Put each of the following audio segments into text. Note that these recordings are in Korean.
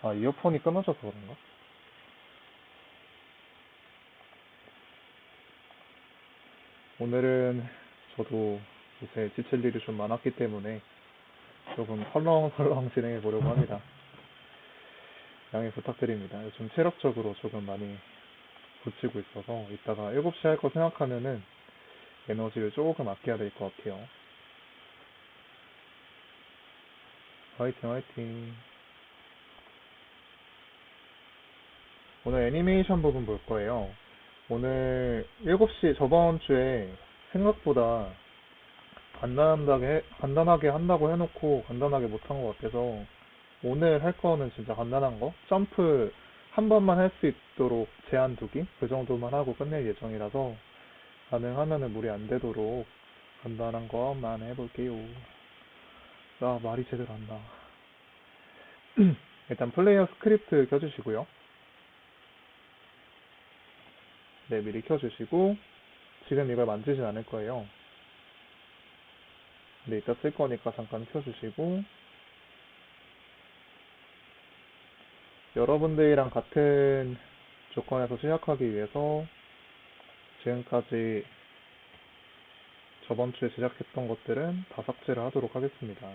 아, 이어폰이 끊어져서 그런가? 오늘은 저도 요새 지칠 일이 좀 많았기 때문에 조금 설렁설렁 진행해 보려고 합니다. 양해 부탁드립니다. 요즘 체력적으로 조금 많이 붙이고 있어서 이따가 7시 할 거 생각하면은 에너지를 조금 아껴야 될 것 같아요. 화이팅 화이팅. 오늘 애니메이션 부분 볼 거예요. 오늘 7시 저번 주에 생각보다 간단하게 한다고 해놓고 간단하게 못한 것 같아서 오늘 할 거는 진짜 간단한 거. 점프 한 번만 할 수 있도록 제한 두기? 그 정도만 하고 끝낼 예정이라서 가능하면은 무리 안 되도록 간단한 것만 해볼게요. 아, 말이 제대로 안 나와. 일단 플레이어 스크립트 켜주시고요. 네, 미리 켜주시고 지금 이걸 만지진 않을 거예요. 근데 이따 쓸 거니까 잠깐 켜주시고 여러분들이랑 같은 조건에서 시작하기 위해서 지금까지 저번 주에 제작했던 것들은 다 삭제를 하도록 하겠습니다.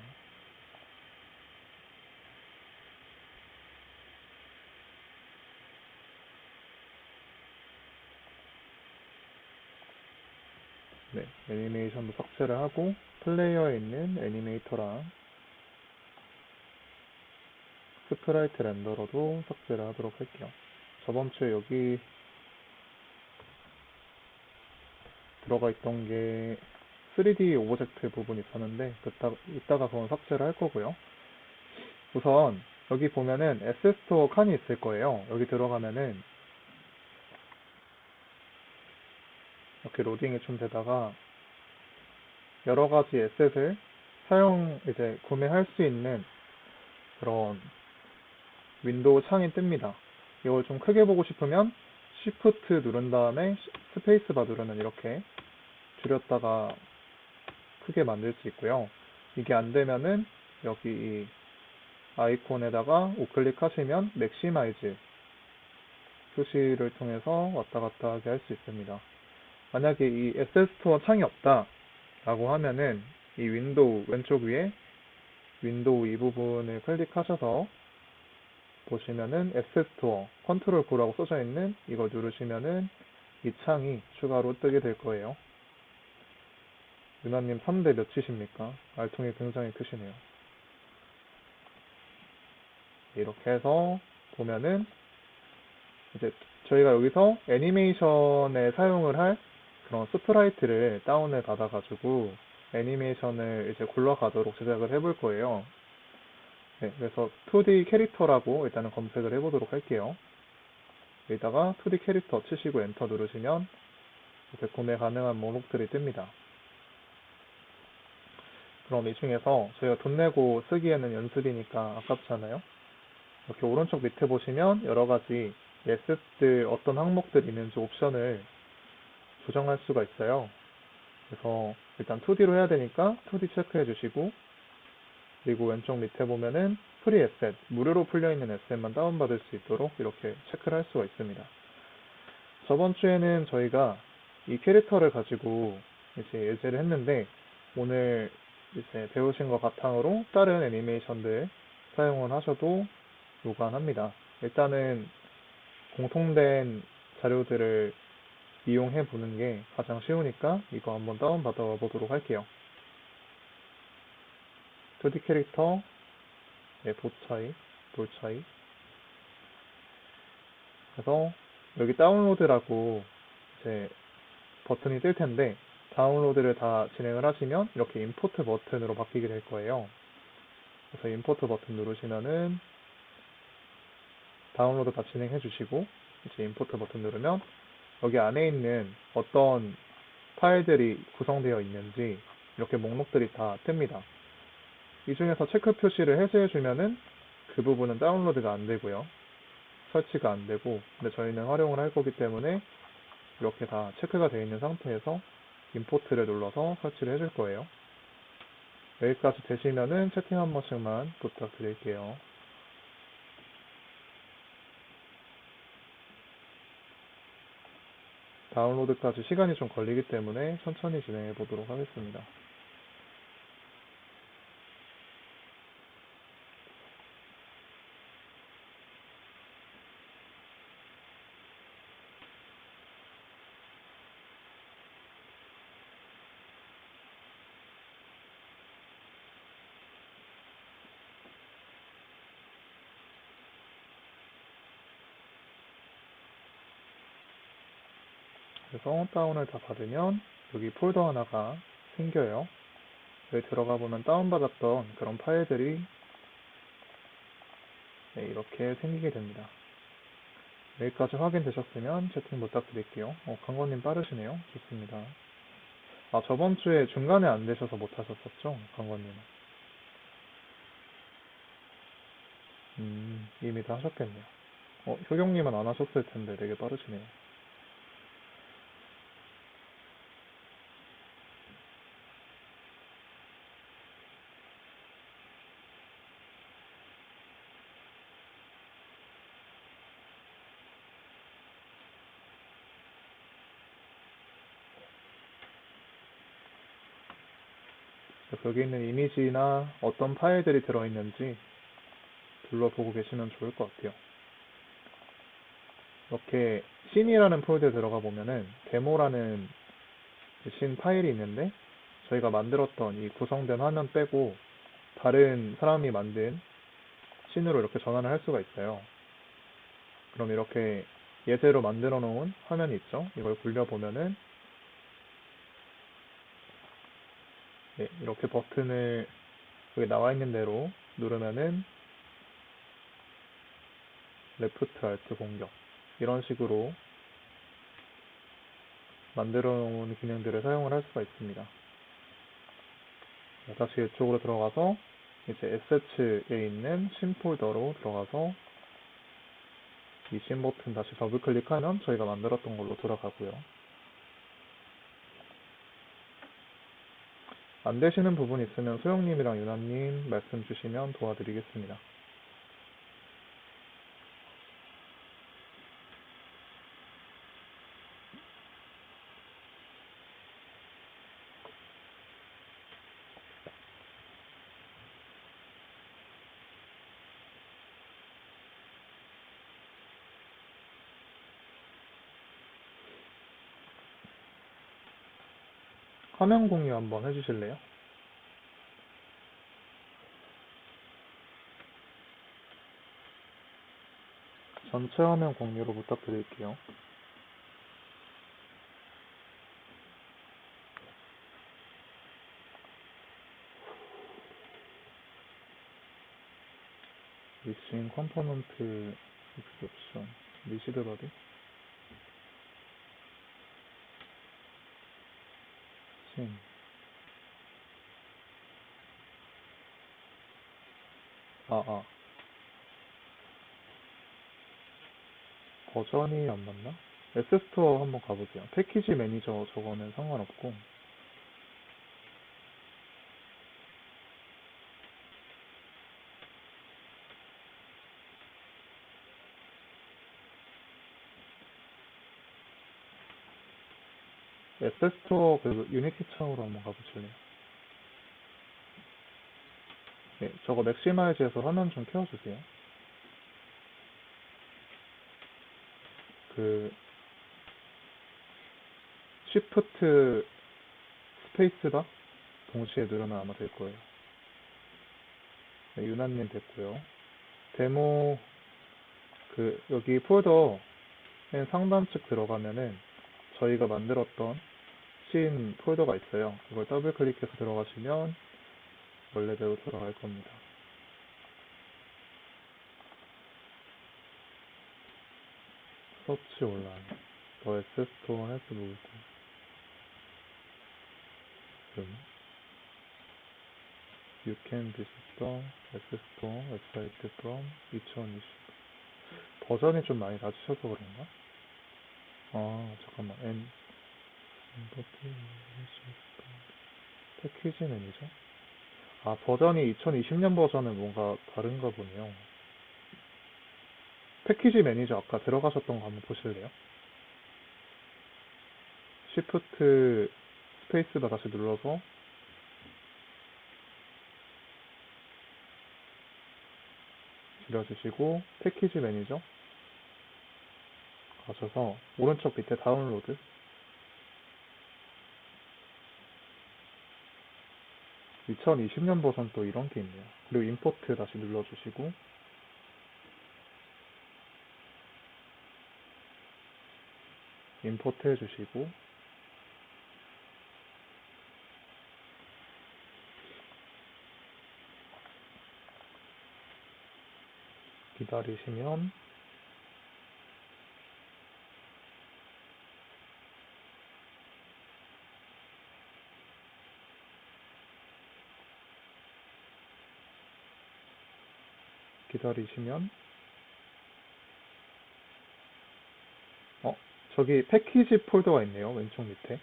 네, 애니메이션도 삭제를 하고 플레이어에 있는 애니메이터랑 스프라이트 렌더러도 삭제를 하도록 할게요. 저번 주에 여기 들어가 있던 게 3D 오브젝트 부분이 있었는데 이따가 그건 삭제를 할 거고요. 우선 여기 보면은 에셋스토어 칸이 있을 거예요. 여기 들어가면은 이렇게 로딩이 좀 되다가 여러 가지 에셋을 이제 구매할 수 있는 그런 윈도우 창이 뜹니다. 이걸 좀 크게 보고 싶으면 Shift 누른 다음에 스페이스바 누르면 이렇게 줄였다가 크게 만들 수 있고요. 이게 안 되면은 여기 이 아이콘에다가 우클릭 하시면 맥시마이즈 표시를 통해서 왔다 갔다 하게 할 수 있습니다. 만약에 이 에셋 스토어 창이 없다 라고 하면은 이 윈도우 왼쪽 위에 윈도우 이 부분을 클릭하셔서 보시면은 에셋 스토어 컨트롤 V라고 써져 있는 이거 누르시면은 이 창이 추가로 뜨게 될 거예요. 유나님 3대 몇이십니까? 알통이 굉장히 크시네요. 이렇게 해서 보면은 이제 저희가 여기서 애니메이션에 사용을 할 그런 스프라이트를 다운을 받아가지고 애니메이션을 이제 굴러가도록 제작을 해볼 거예요. 네, 그래서 2D 캐릭터라고 일단은 검색을 해보도록 할게요. 여기다가 2D 캐릭터 치시고 엔터 누르시면 이렇게 구매 가능한 목록들이 뜹니다. 그럼 이 중에서 저희가 돈 내고 쓰기에는 연습이니까 아깝잖아요. 이렇게 오른쪽 밑에 보시면 여러 가지 예스들 어떤 항목들이 있는지 옵션을 조정할 수가 있어요. 그래서 일단 2D로 해야 되니까 2D 체크해 주시고 그리고 왼쪽 밑에 보면은 프리 에셋, 무료로 풀려있는 에셋만 다운받을 수 있도록 이렇게 체크를 할 수가 있습니다. 저번 주에는 저희가 이 캐릭터를 가지고 이제 예제를 했는데 오늘 이제 배우신 것 바탕으로 다른 애니메이션들 사용을 하셔도 무관합니다. 일단은 공통된 자료들을 이용해 보는 게 가장 쉬우니까 이거 한번 다운받아 보도록 할게요. 2D 캐릭터, 보 차이, 볼 차이. 그래서 여기 다운로드라고 이제 버튼이 뜰 텐데 다운로드를 다 진행을 하시면 이렇게 임포트 버튼으로 바뀌게 될 거예요. 그래서 임포트 버튼 누르시면은 다운로드 다 진행해 주시고 이제 임포트 버튼 누르면 여기 안에 있는 어떤 파일들이 구성되어 있는지 이렇게 목록들이 다 뜹니다. 이 중에서 체크 표시를 해제해 주면은 그 부분은 다운로드가 안 되고요. 설치가 안 되고 근데 저희는 활용을 할 거기 때문에 이렇게 다 체크가 되어 있는 상태에서 임포트를 눌러서 설치를 해줄 거예요. 여기까지 되시면은 채팅 한 번씩만 부탁드릴게요. 다운로드까지 시간이 좀 걸리기 때문에 천천히 진행해 보도록 하겠습니다. 그래서 다운을 다 받으면 여기 폴더 하나가 생겨요. 여기 들어가 보면 다운받았던 그런 파일들이 네, 이렇게 생기게 됩니다. 여기까지 확인되셨으면 채팅 부탁드릴게요. 강건님 빠르시네요. 좋습니다. 아, 저번 주에 중간에 안 되셔서 못 하셨었죠? 강건님은. 이미 다 하셨겠네요. 효경님은 안 하셨을 텐데 되게 빠르시네요. 그래서 여기 있는 이미지나 어떤 파일들이 들어있는지 둘러보고 계시면 좋을 것 같아요. 이렇게 씬이라는 폴더에 들어가 보면은 데모라는 씬 파일이 있는데 저희가 만들었던 이 구성된 화면 빼고 다른 사람이 만든 씬으로 이렇게 전환을 할 수가 있어요. 그럼 이렇게 예제로 만들어 놓은 화면이 있죠. 이걸 굴려보면은 네, 이렇게 버튼을 여기 나와 있는 대로 누르면은 레프트 알트 공격 이런 식으로 만들어 놓은 기능들을 사용을 할 수가 있습니다. 다시 이쪽으로 들어가서 이제 Assets에 있는 씬 폴더로 들어가서 이 씬 버튼 다시 더블 클릭하면 저희가 만들었던 걸로 들어가고요. 안 되시는 부분 있으면 소영님이랑 유나님 말씀 주시면 도와드리겠습니다. 화면 공유 한번 해주실래요? 전체 화면 공유로 부탁드릴게요. 미싱 컴포넌트 익스옵션 리시드 바디 씬 버전이 안 맞나? S스토어 한번 가보세요. 패키지 매니저 저거는 상관없고 S스토어 그 유니티 창으로 한번 가보실래요? 네, 저거 맥시마이즈해서 화면 좀 켜주세요. 그 쉬프트 스페이스바 동시에 누르면 아마 될 거예요. 네, 유나님 됐고요. 데모 그 여기 폴더 맨 상단측 들어가면은 저희가 만들었던 씬 폴더가 있어요. 이걸 더블 클릭해서 들어가시면 원래대로 들어갈 겁니다. 서치 온라인 더 S스토어 해서 누르고 You can visit the S스토어 웹사이트 from 2020 버전이 좀 많이 낮으셔서 그런가? 잠깐만 패키지 매니저? 버전이 2020년 버전은 뭔가 다른가 보네요. 패키지 매니저 아까 들어가셨던 거 한번 보실래요? Shift 스페이스바 다시 눌러서 줄여주시고 패키지 매니저 가셔서 오른쪽 밑에 다운로드 2020년 버전 또 이런 게 있네요. 그리고 임포트 다시 눌러주시고 임포트 해주시고 기다리시면 저기 패키지 폴더가 있네요. 왼쪽 밑에.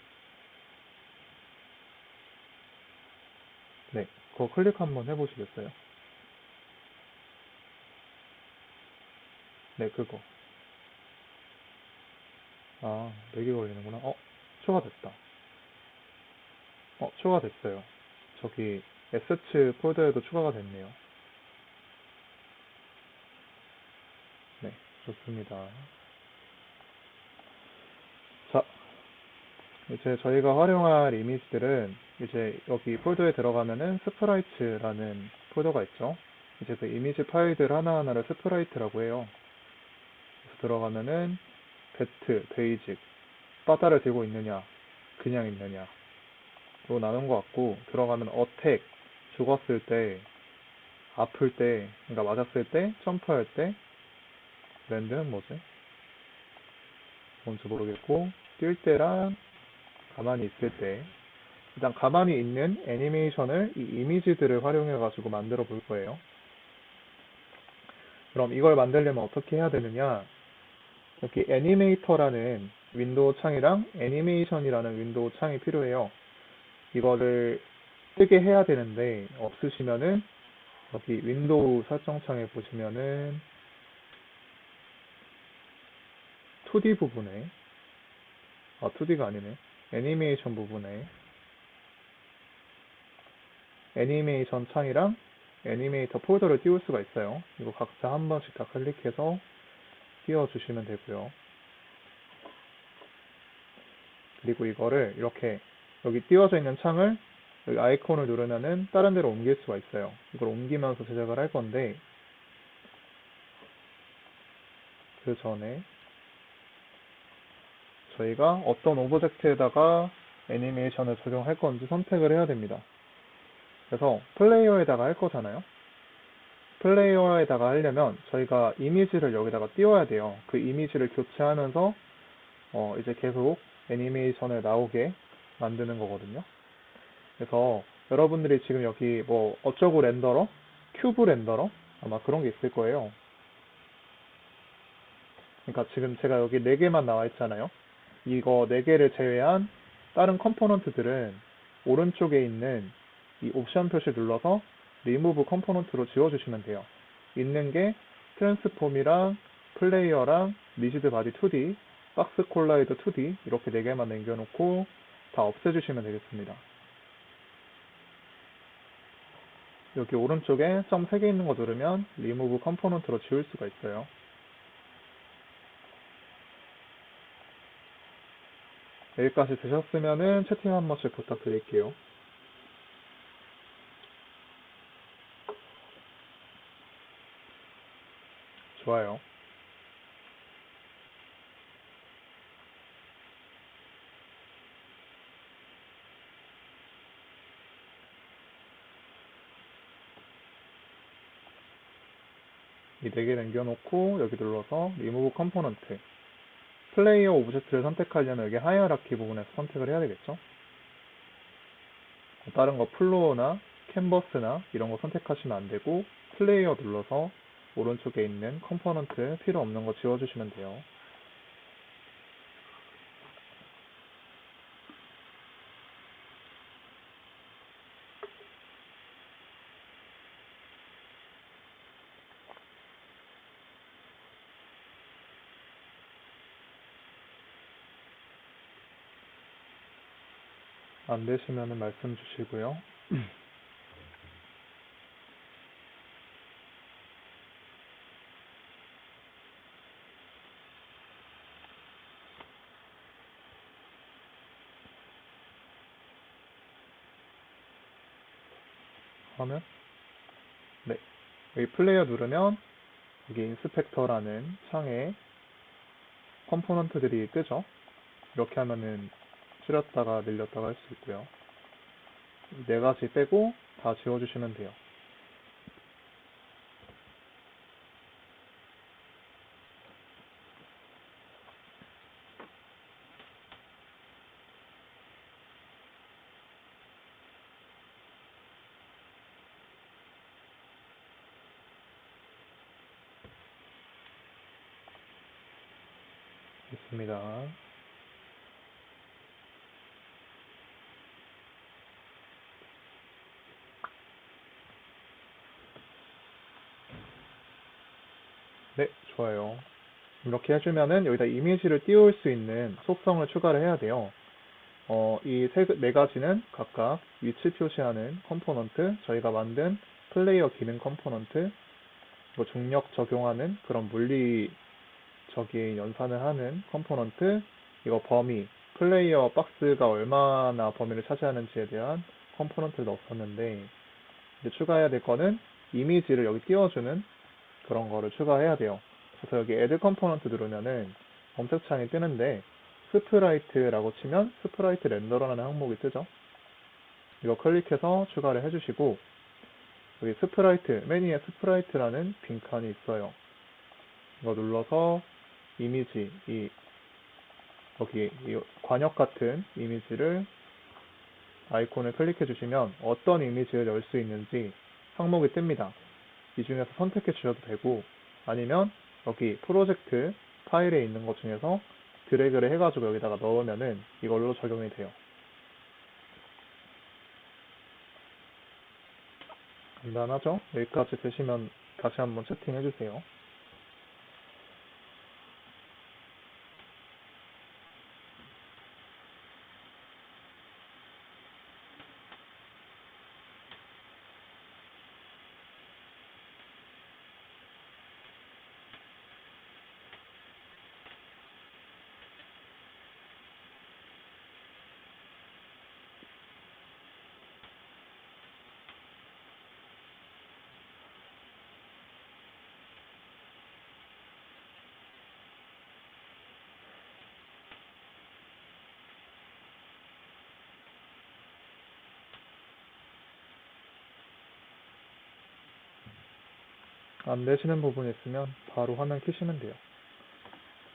네, 그거 클릭 한번 해보시겠어요? 네, 그거. 아, 4개 걸리는구나. 추가됐다. 추가됐어요. 저기 S츠 폴더에도 추가가 됐네요. 네, 좋습니다. 자, 이제 저희가 활용할 이미지들은 이제 여기 폴더에 들어가면은 스프라이츠라는 폴더가 있죠. 이제 그 이미지 파일들 하나하나를 스프라이트라고 해요. 그래서 들어가면은 배트, 베이직, 바다를 들고 있느냐, 그냥 있느냐 로 나눈 것 같고, 들어가면 어택, 죽었을 때, 아플 때, 그러니까 맞았을 때, 점프할 때, 랜드는 뭐지? 뭔지 모르겠고, 뛸 때랑 가만히 있을 때, 일단 가만히 있는 애니메이션을 이 이미지들을 활용해가지고 만들어 볼 거예요. 그럼 이걸 만들려면 어떻게 해야 되느냐? 여기 애니메이터라는 윈도우 창이랑 애니메이션이라는 윈도우 창이 필요해요. 이거를 뜨게 해야 되는데 없으시면은 여기 윈도우 설정창에 보시면은 2D 부분에 2D가 아니네. 애니메이션 부분에 애니메이션 창이랑 애니메이터 폴더를 띄울 수가 있어요. 이거 각자 한 번씩 다 클릭해서 띄워주시면 되고요. 그리고 이거를 이렇게 여기 띄워져 있는 창을 여기 아이콘을 누르면은 다른 데로 옮길 수가 있어요. 이걸 옮기면서 제작을 할 건데 그 전에 저희가 어떤 오브젝트에다가 애니메이션을 적용할 건지 선택을 해야 됩니다. 그래서 플레이어에다가 할 거잖아요. 플레이어에다가 하려면 저희가 이미지를 여기다가 띄워야 돼요. 그 이미지를 교체하면서 이제 계속 애니메이션을 나오게 만드는 거거든요. 그래서 여러분들이 지금 여기 뭐 어쩌고 렌더러, 큐브 렌더러 아마 그런 게 있을 거예요. 그러니까 지금 제가 여기 4개만 나와 있잖아요. 이거 4개를 제외한 다른 컴포넌트들은 오른쪽에 있는 이 옵션 표시 눌러서 리무브 컴포넌트로 지워주시면 돼요. 있는 게 트랜스폼이랑 플레이어랑 리지드 바디 2D, 박스 콜라이드 2D 이렇게 4개만 남겨놓고 다 없애주시면 되겠습니다. 여기 오른쪽에 점 3개 있는 거 누르면 리무브 컴포넌트로 지울 수가 있어요. 여기까지 되셨으면은 채팅 한 번씩 부탁드릴게요. 좋아요. 이 4개 남겨놓고 여기 눌러서 리무브 컴포넌트 플레이어 오브젝트를 선택하려면 여기 하이어라키 부분에서 선택을 해야 되겠죠. 다른 거 플로어나 캔버스나 이런 거 선택하시면 안 되고 플레이어 눌러서 오른쪽에 있는 컴포넌트 필요 없는 거 지워주시면 돼요. 안 되시면은 말씀 주시고요. 하면 네, 여기 플레이어 누르면 여기 인스펙터라는 창에 컴포넌트들이 뜨죠. 이렇게 하면은 줄였다가 늘렸다가 할 수 있고요. 네 가지 빼고 다 지워주시면 돼요. 있습니다. 네, 좋아요. 이렇게 해주면은 여기다 이미지를 띄울 수 있는 속성을 추가를 해야 돼요. 이 네 가지는 각각 위치 표시하는 컴포넌트, 저희가 만든 플레이어 기능 컴포넌트, 뭐 중력 적용하는 그런 물리적인 연산을 하는 컴포넌트, 이거 범위, 플레이어 박스가 얼마나 범위를 차지하는지에 대한 컴포넌트를 넣었었는데, 이제 추가해야 될 거는 이미지를 여기 띄워주는 그런 거를 추가해야 돼요. 그래서 여기 add 컴포넌트 누르면은 검색창이 뜨는데 스프라이트라고 치면 스프라이트 렌더러라는 항목이 뜨죠. 이거 클릭해서 추가를 해주시고 여기 스프라이트, 맨 위에 스프라이트라는 빈칸이 있어요. 이거 눌러서 이미지, 여기 이 관역 같은 이미지를 아이콘을 클릭해 주시면 어떤 이미지를 넣을 수 있는지 항목이 뜹니다. 이 중에서 선택해 주셔도 되고 아니면 여기 프로젝트 파일에 있는 것 중에서 드래그를 해가지고 여기다가 넣으면은 이걸로 적용이 돼요. 간단하죠? 여기까지 되시면 다시 한번 채팅해 주세요. 안 되시는 부분이 있으면 바로 화면 켜시면 돼요.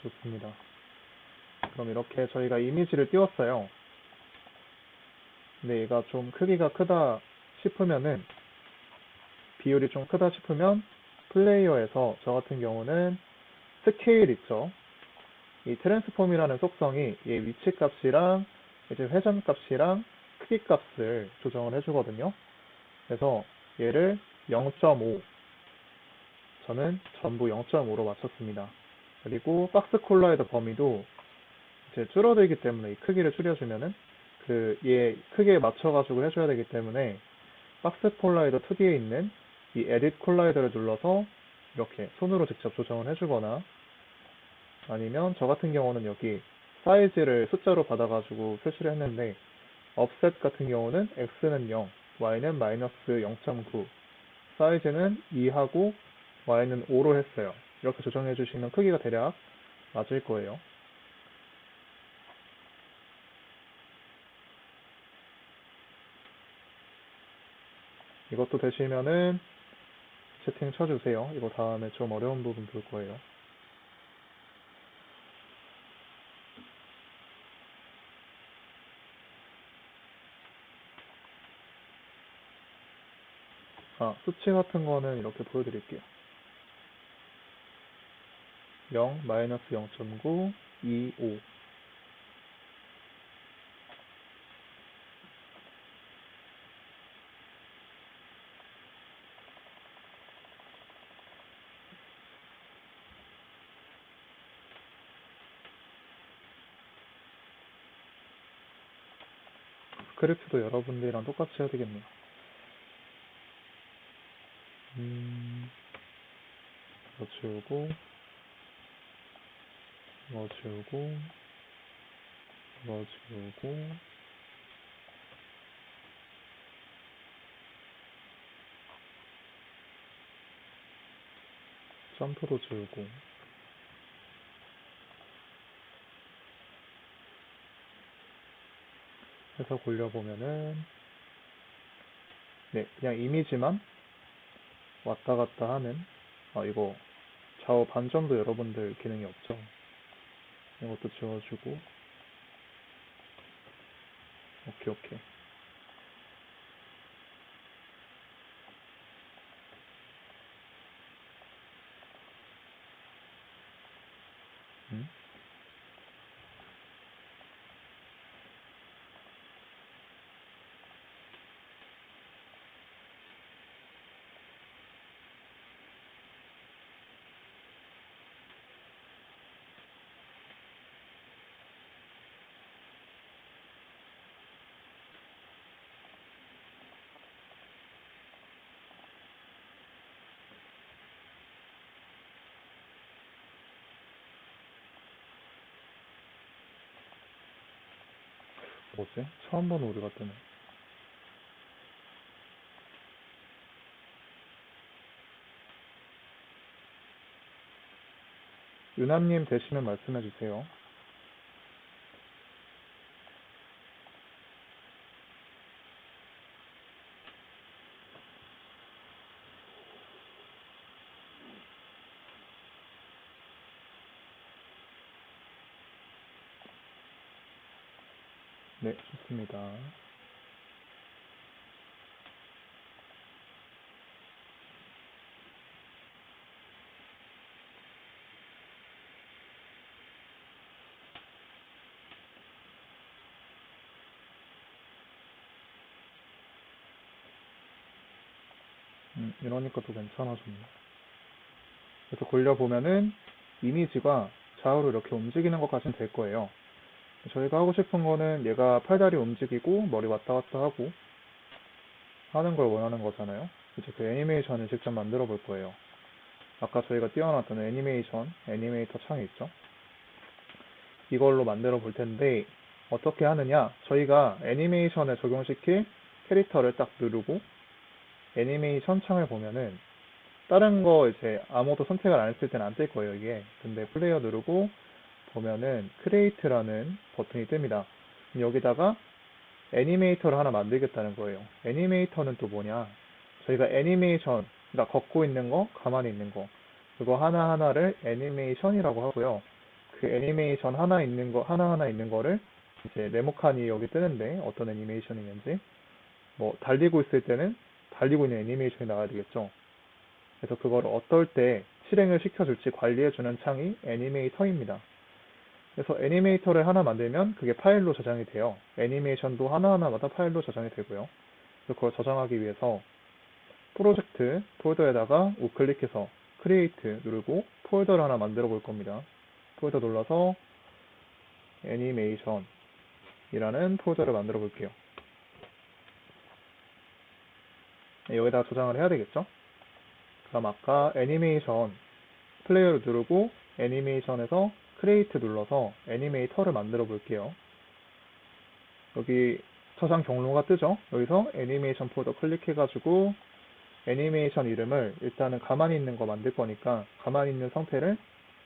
좋습니다. 그럼 이렇게 저희가 이미지를 띄웠어요. 근데 얘가 좀 크기가 크다 싶으면은 비율이 좀 크다 싶으면 플레이어에서 저 같은 경우는 스케일 있죠. 이 트랜스폼이라는 속성이 이 위치 값이랑 이제 회전 값이랑 크기 값을 조정을 해주거든요. 그래서 얘를 0.5, 저는 전부 0.5로 맞췄습니다. 그리고 박스 콜라이더 범위도 이제 줄어들기 때문에 이 크기를 줄여주면은 얘 크기에 맞춰가지고 해줘야 되기 때문에 박스 콜라이더 특유에 있는 이 에딧 콜라이더를 눌러서 이렇게 손으로 직접 조정을 해주거나 아니면 저 같은 경우는 여기 사이즈를 숫자로 받아가지고 표시를 했는데 offset 같은 경우는 x는 0, y는 마이너스 0.9, 사이즈는 2하고 y는 5로 했어요. 이렇게 조정해 주시면 크기가 대략 맞을 거예요. 이것도 되시면은 채팅 쳐주세요. 이거 다음에 좀 어려운 부분 볼 거예요. 수치 같은 거는 이렇게 보여드릴게요. 0, 마이너스 0.9, 2, 5. 스크립트도 여러분들이랑 똑같이 해야 되겠네요. 이거 지우고, 이거 지우고, 이거 지우고, 점프도 지우고, 해서 굴려보면은, 네, 그냥 이미지만 왔다 갔다 하는, 이거 좌우 반점도 여러분들 기능이 없죠. 이것도 지워주고, 오케이, 오케이. 음? 뭐지? 처음 보는 오류가 뜨네. 유남님 되시면 말씀해주세요. 네, 좋습니다. 이러니까 또 괜찮아졌네. 그래서 굴려보면은 이미지가 좌우로 이렇게 움직이는 것까지는 될 거예요. 저희가 하고 싶은 거는 얘가 팔다리 움직이고 머리 왔다 갔다 하고 하는 걸 원하는 거잖아요. 이제 그 애니메이션을 직접 만들어 볼 거예요. 아까 저희가 띄워놨던 애니메이션, 애니메이터 창이 있죠. 이걸로 만들어 볼 텐데 어떻게 하느냐, 저희가 애니메이션에 적용시킬 캐릭터를 딱 누르고 애니메이션 창을 보면은 다른 거 이제 아무것도 선택을 안 했을 때는 안 뜰 거예요, 이게. 근데 플레이어 누르고 보면은 크리에이트라는 버튼이 뜹니다. 여기다가 애니메이터를 하나 만들겠다는 거예요. 애니메이터는 또 뭐냐? 저희가 애니메이션, 그러니까 걷고 있는 거, 가만히 있는 거, 그거 하나하나를 애니메이션이라고 하고요. 그 애니메이션 하나 있는 거, 하나하나 있는 거를 이제 네모칸이 여기 뜨는데 어떤 애니메이션이 있는지, 뭐 달리고 있을 때는 달리고 있는 애니메이션이 나와야 되겠죠. 그래서 그거를 어떨 때 실행을 시켜줄지 관리해주는 창이 애니메이터입니다. 그래서 애니메이터를 하나 만들면 그게 파일로 저장이 돼요. 애니메이션도 하나하나마다 파일로 저장이 되고요. 그래서 그걸 저장하기 위해서 프로젝트 폴더에다가 우클릭해서 크리에이트 누르고 폴더를 하나 만들어 볼 겁니다. 폴더 눌러서 애니메이션이라는 폴더를 만들어 볼게요. 여기다가 저장을 해야 되겠죠? 그럼 아까 애니메이션 플레이어를 누르고 애니메이션에서 크리에이트 눌러서 애니메이터를 만들어 볼게요. 여기 저장 경로가 뜨죠? 여기서 애니메이션 폴더 클릭해가지고 애니메이션 이름을 일단은 가만히 있는 거 만들 거니까 가만히 있는 상태를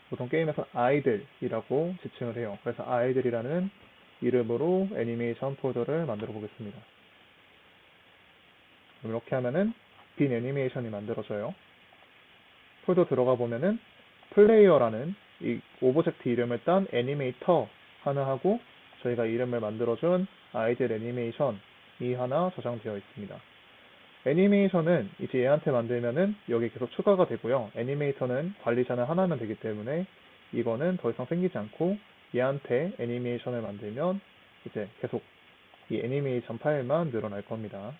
보통 게임에서 아이들이라고 지칭을 해요. 그래서 아이들이라는 이름으로 애니메이션 폴더를 만들어 보겠습니다. 이렇게 하면은 빈 애니메이션이 만들어져요. 폴더 들어가 보면은 플레이어라는 이 오브젝트 이름을 딴 애니메이터 하나 하고 저희가 이름을 만들어준 아이들 애니메이션이 하나 저장되어 있습니다. 애니메이션은 이제 얘한테 만들면은 여기 계속 추가가 되고요. 애니메이터는 관리자는 하나면 되기 때문에 이거는 더 이상 생기지 않고 얘한테 애니메이션을 만들면 이제 계속 이 애니메이션 파일만 늘어날 겁니다.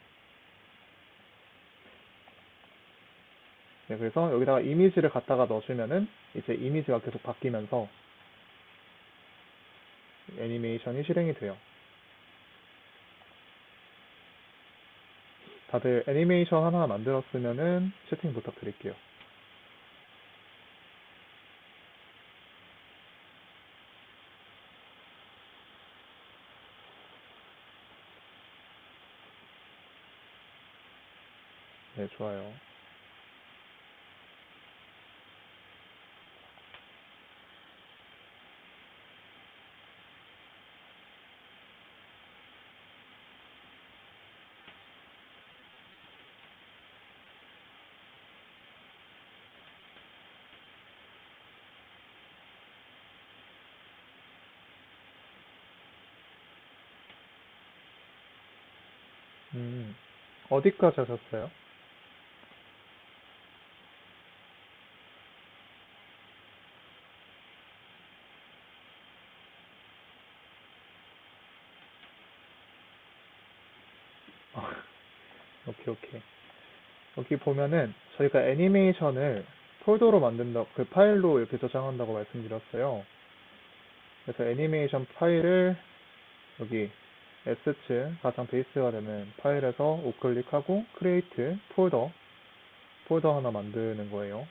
네, 그래서 여기다가 이미지를 갖다가 넣어주면은 이제 이미지가 계속 바뀌면서 애니메이션이 실행이 돼요. 다들 애니메이션 하나 만들었으면은 채팅 부탁드릴게요. 네, 좋아요. 어디까지 하셨어요? 오케이, 오케이. 여기 보면은 저희가 애니메이션을 폴더로 만든다, 그 파일로 이렇게 저장한다고 말씀드렸어요. 그래서 애니메이션 파일을 여기 S층 가장 베이스가 되는 파일에서 우클릭하고 크리에이트 폴더 하나 만드는 거예요.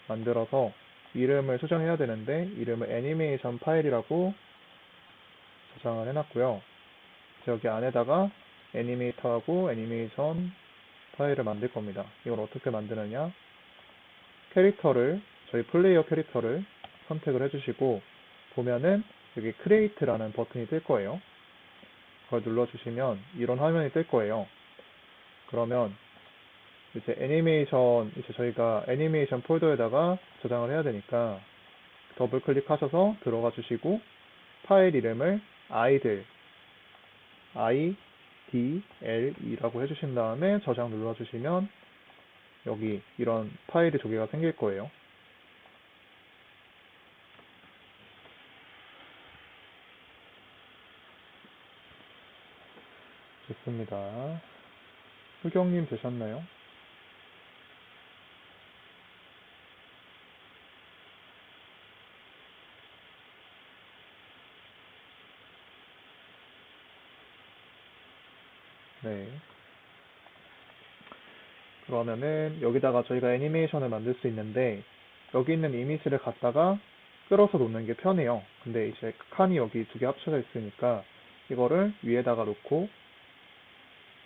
만들어서 이름을 수정해야 되는데 이름을 애니메이션 파일이라고 저장을 해놨고요. 여기 안에다가 애니메이터하고 애니메이션 파일을 만들 겁니다. 이걸 어떻게 만드느냐? 저희 플레이어 캐릭터를 선택을 해주시고 보면은 여기 크리에이트라는 버튼이 뜰 거예요. 그걸 눌러주시면 이런 화면이 뜰 거예요. 그러면 이제 저희가 애니메이션 폴더에다가 저장을 해야 되니까 더블 클릭하셔서 들어가 주시고 파일 이름을 idle라고 해주신 다음에 저장 눌러주시면 여기 이런 파일이 두 개가 생길 거예요. 좋습니다. 수경님 되셨나요? 네. 그러면은 여기다가 저희가 애니메이션을 만들 수 있는데 여기 있는 이미지를 갖다가 끌어서 놓는 게 편해요. 근데 이제 칸이 여기 두 개 합쳐져 있으니까 이거를 위에다가 놓고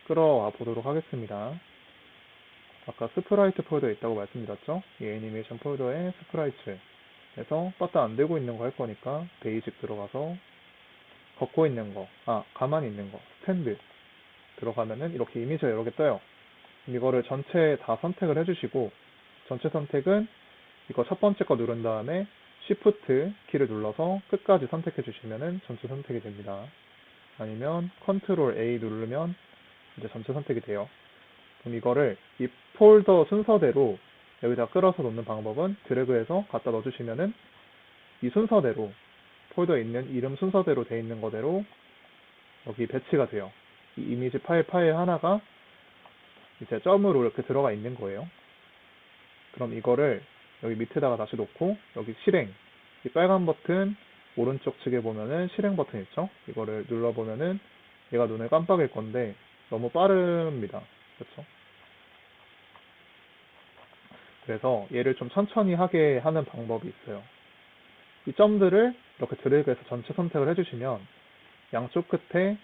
끌어와 보도록 하겠습니다. 아까 스프라이트 폴더에 있다고 말씀드렸죠? 이 애니메이션 폴더에 스프라이트에서 빠따 안 들고 있는 거 할 거니까 베이직 들어가서 걷고 있는 거, 가만히 있는 거, 스탠드 들어가면은 이렇게 이미지가 여러 개 떠요. 이거를 전체 다 선택을 해주시고 전체 선택은 이거 첫 번째 거 누른 다음에 Shift 키를 눌러서 끝까지 선택해 주시면은 전체 선택이 됩니다. 아니면 Ctrl A 누르면 이제 전체 선택이 돼요. 그럼 이거를 이 폴더 순서대로 여기다 끌어서 놓는 방법은 드래그해서 갖다 넣어주시면은 이 순서대로 폴더에 있는 이름 순서대로 돼 있는 거대로 여기 배치가 돼요. 이 이미지 파일 하나가 이제 점으로 이렇게 들어가 있는 거예요. 그럼 이거를 여기 밑에다가 다시 놓고 여기 실행, 이 빨간 버튼 오른쪽 측에 보면은 실행 버튼 있죠? 이거를 눌러보면은 얘가 눈을 깜빡일 건데 너무 빠릅니다. 그렇죠? 그래서 얘를 좀 천천히 하게 하는 방법이 있어요. 이 점들을 이렇게 드래그해서 전체 선택을 해주시면 양쪽 끝에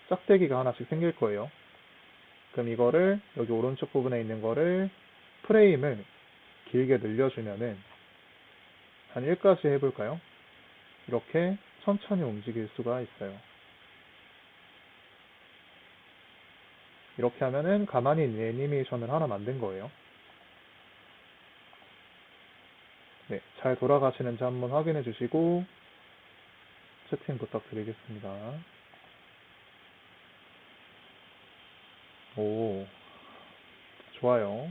짝대기가 하나씩 생길 거예요. 그럼 이거를 여기 오른쪽 부분에 있는 거를 프레임을 길게 늘려주면은 한 1까지 해볼까요? 이렇게 천천히 움직일 수가 있어요. 이렇게 하면은 가만히 있는 애니메이션을 하나 만든 거예요. 네, 잘 돌아가시는지 한번 확인해 주시고 채팅 부탁드리겠습니다. 오, 좋아요.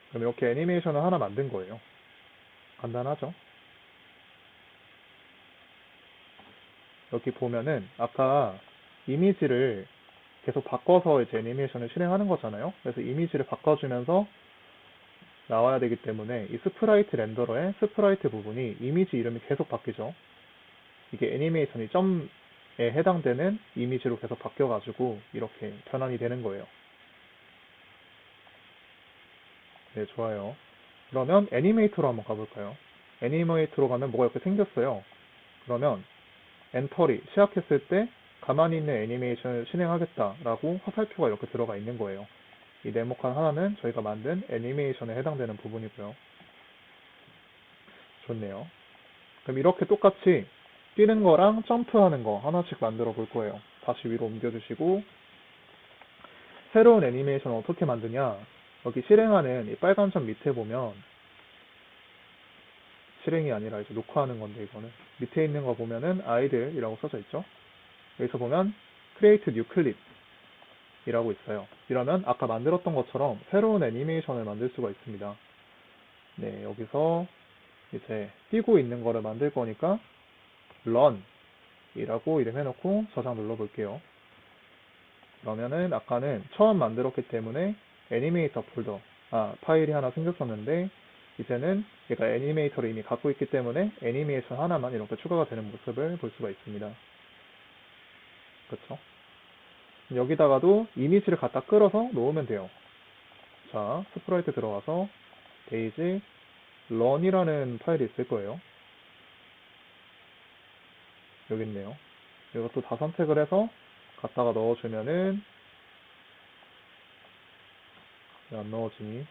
그럼 이렇게 애니메이션을 하나 만든 거예요. 간단하죠? 여기 보면은 아까 이미지를 계속 바꿔서 이제 애니메이션을 실행하는 거잖아요. 그래서 이미지를 바꿔주면서 나와야 되기 때문에 이 스프라이트 렌더러의 스프라이트 부분이 이미지 이름이 계속 바뀌죠. 이게 애니메이션이 해당되는 이미지로 계속 바뀌어가지고 이렇게 변환이 되는 거예요. 네, 좋아요. 그러면 애니메이터로 한번 가볼까요? 애니메이터로 가면 뭐가 이렇게 생겼어요. 그러면 엔터리 시작했을 때 가만히 있는 애니메이션을 실행하겠다라고 화살표가 이렇게 들어가 있는 거예요. 이 네모칸 하나는 저희가 만든 애니메이션에 해당되는 부분이고요. 좋네요. 그럼 이렇게 똑같이 뛰는 거랑 점프하는 거 하나씩 만들어 볼 거예요. 다시 위로 옮겨주시고 새로운 애니메이션 어떻게 만드냐, 여기 실행하는 이 빨간 점 밑에 보면, 실행이 아니라 이제 녹화하는 건데 이거는 밑에 있는 거 보면은 아이들이라고 써져 있죠. 여기서 보면 create new clip 이라고 있어요. 이러면 아까 만들었던 것처럼 새로운 애니메이션을 만들 수가 있습니다. 네, 여기서 이제 뛰고 있는 거를 만들 거니까 run 이라고 이름 해놓고 저장 눌러볼게요. 그러면은 아까는 처음 만들었기 때문에 애니메이터 폴더, 파일이 하나 생겼었는데 이제는 얘가 애니메이터를 이미 갖고 있기 때문에 애니메이션 하나만 이렇게 추가가 되는 모습을 볼 수가 있습니다. 그렇죠? 여기다가도 이미지를 갖다 끌어서 놓으면 돼요. 자, 스프라이트 들어가서 데이지 run이라는 파일이 있을 거예요. 여기 있네요. 이것도 다 선택을 해서 갖다가 넣어주면은 왜 안 넣어지니?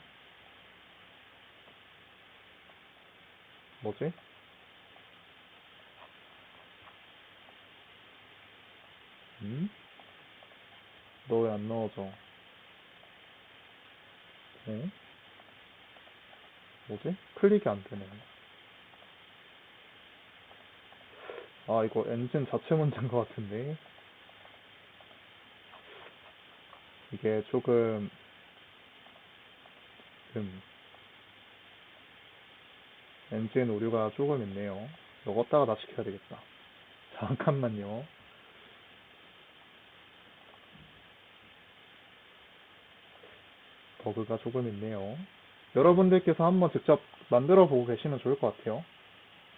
뭐지? 너 왜 안 넣어져? 뭐지? 클릭이 안 되네. 이거 엔진 자체 문제인 것 같은데. 이게 조금, 엔진 오류가 조금 있네요. 이거 다 시켜야 되겠다. 잠깐만요. 버그가 조금 있네요. 여러분들께서 한번 직접 만들어 보고 계시면 좋을 것 같아요.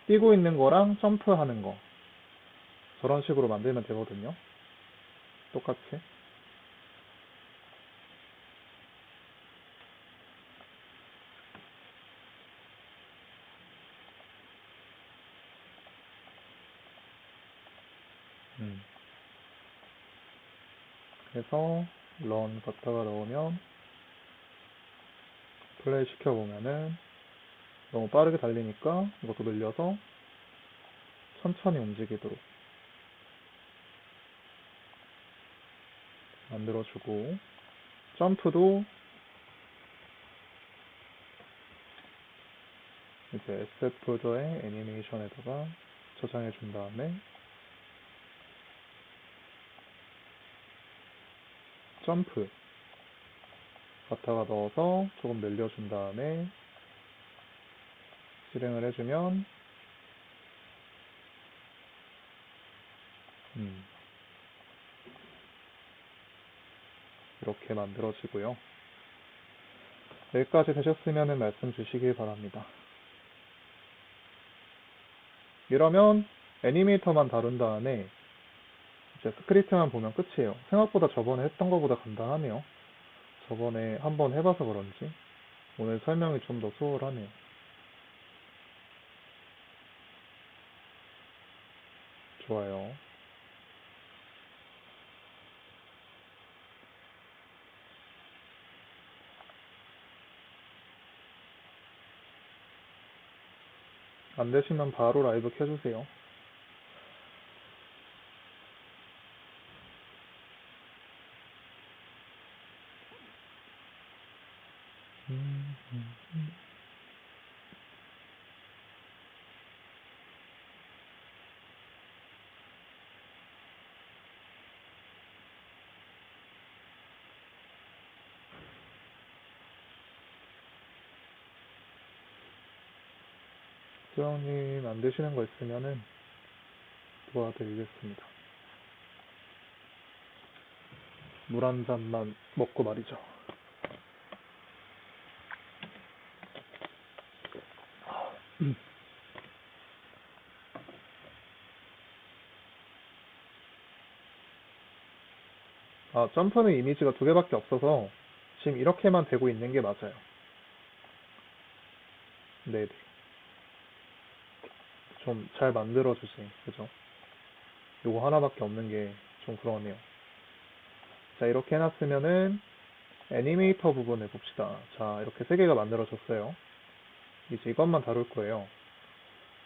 뛰고 있는 거랑 점프하는 거. 저런 식으로 만들면 되거든요. 똑같이. 그래서 run 갖다가 넣으면 플레이 시켜보면은 너무 빠르게 달리니까 이것도 늘려서 천천히 움직이도록 만들어주고, 점프도 이제 SF 폴더의 애니메이션에다가 저장해 준 다음에 점프 갖다가 넣어서 조금 늘려준 다음에 실행을 해주면 이렇게 만들어지고요. 여기까지 되셨으면 말씀 주시길 바랍니다. 이러면 애니메이터만 다룬 다음에 이제 스크립트만 보면 끝이에요. 생각보다 저번에 했던 것보다 간단하네요. 저번에 한번 해봐서 그런지 오늘 설명이 좀 더 수월하네요. 좋아요. 안 되시면 바로 라이브 켜주세요. 수영님 안 되시는 거 있으면은 도와드리겠습니다. 물 한 잔만 먹고 말이죠. 점프는 이미지가 두 개밖에 없어서 지금 이렇게만 되고 있는 게 맞아요. 네네. 좀 잘 만들어주지, 그죠? 요거 하나밖에 없는 게 좀 그러네요. 자, 이렇게 해놨으면은 애니메이터 부분 해봅시다. 자, 이렇게 세 개가 만들어졌어요. 이제 이것만 다룰 거예요.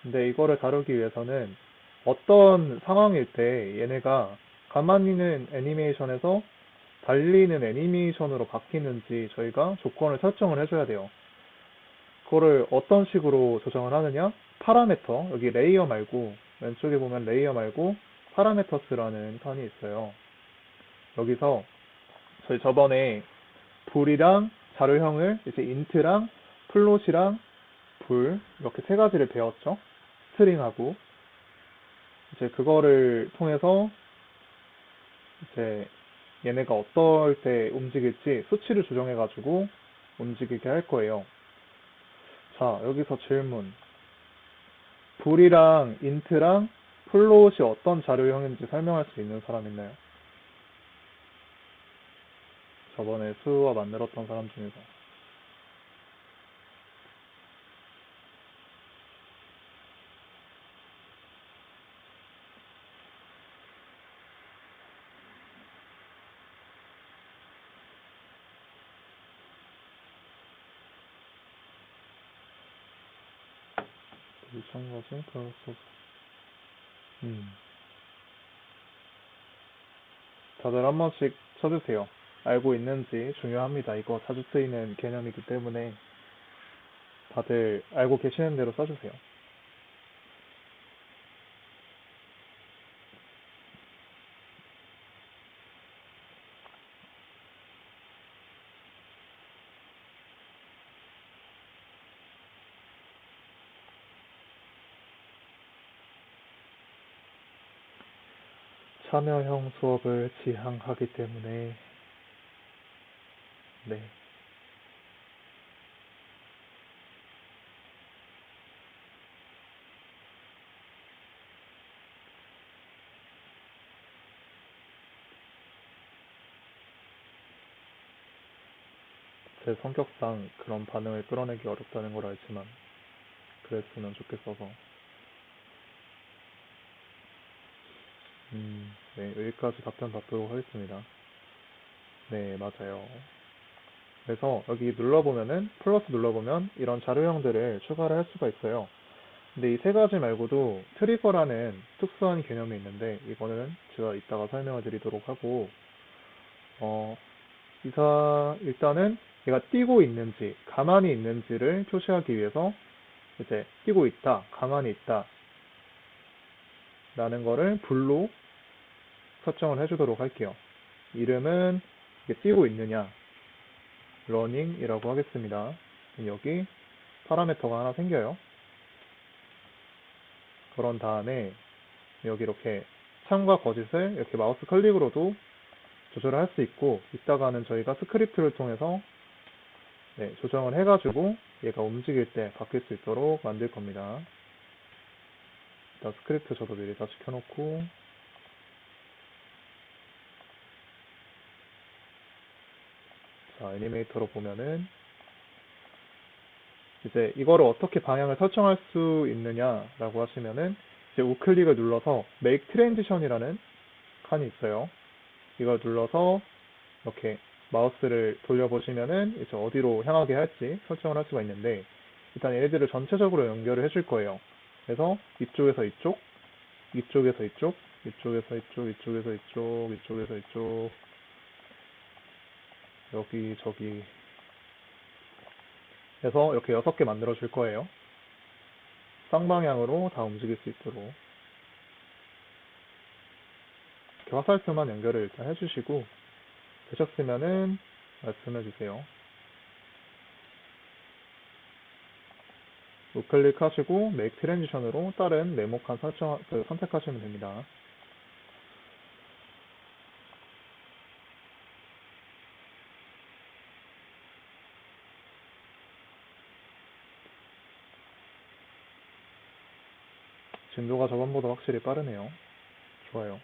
근데 이거를 다루기 위해서는 어떤 상황일 때 얘네가 가만히 있는 애니메이션에서 달리는 애니메이션으로 바뀌는지 저희가 조건을 설정을 해줘야 돼요. 그거를 어떤 식으로 조정을 하느냐? 파라메터, 여기 레이어 말고, 왼쪽에 보면 레이어 말고 파라메터스라는 칸이 있어요. 여기서 저희 저번에 불이랑 자료형을 이제 인트랑 플롯이랑 불 이렇게 세 가지를 배웠죠. 스트링하고 이제 그거를 통해서 이제 얘네가 어떨 때 움직일지 수치를 조정해가지고 움직이게 할 거예요. 자, 여기서 질문. 불이랑 인트랑 플롯이 어떤 자료형인지 설명할 수 있는 사람 있나요? 저번에 수화 만들었던 사람 중에서. 일정거진 플러스. 음. 다들 한 번씩 쳐주세요. 알고 있는지 중요합니다. 이거 자주 쓰이는 개념이기 때문에 다들 알고 계시는 대로 써주세요. 참여형 수업을 지향하기 때문에 네. 제 성격상 그런 반응을 끌어내기 어렵다는 걸 알지만 그랬으면 좋겠어서 네, 여기까지 답변 받도록 하겠습니다. 네, 맞아요. 그래서 여기 눌러보면은 플러스 눌러보면 이런 자료형들을 추가를 할 수가 있어요. 근데 이 세 가지 말고도 트리거라는 특수한 개념이 있는데 이거는 제가 이따가 설명을 드리도록 하고 어, 일단은 얘가 뛰고 있는지 가만히 있는지를 표시하기 위해서 이제 뛰고 있다, 가만히 있다 라는 거를 불로 설정을 해주도록 할게요. 이름은 이게 뛰고 있느냐 러닝이라고 하겠습니다. 여기 파라미터가 하나 생겨요. 그런 다음에 여기 이렇게 참과 거짓을 이렇게 마우스 클릭으로도 조절을 할 수 있고 이따가는 저희가 스크립트를 통해서 네, 조정을 해가지고 얘가 움직일 때 바뀔 수 있도록 만들 겁니다. 일단 스크립트 저도 미리 다시 켜놓고 자 애니메이터로 보면은 이제 이거를 어떻게 방향을 설정할 수 있느냐라고 하시면은 이제 우클릭을 눌러서 Make Transition이라는 칸이 있어요. 이걸 눌러서 이렇게 마우스를 돌려보시면은 이제 어디로 향하게 할지 설정을 할 수가 있는데 일단 얘네들을 전체적으로 연결을 해줄 거예요. 그래서 이쪽에서 이쪽, 이쪽에서 이쪽, 이쪽에서 이쪽, 이쪽에서 이쪽, 이쪽에서 이쪽, 여기, 저기 해서 이렇게 6개 만들어 줄 거예요. 쌍방향으로 다 움직일 수 있도록 이렇게 화살표만 연결을 일단 해주시고 되셨으면은 말씀해 주세요. 우클릭하시고 Make Transition으로 다른 네모칸 선택하시면 됩니다. 진도가 저번보다 확실히 빠르네요. 좋아요.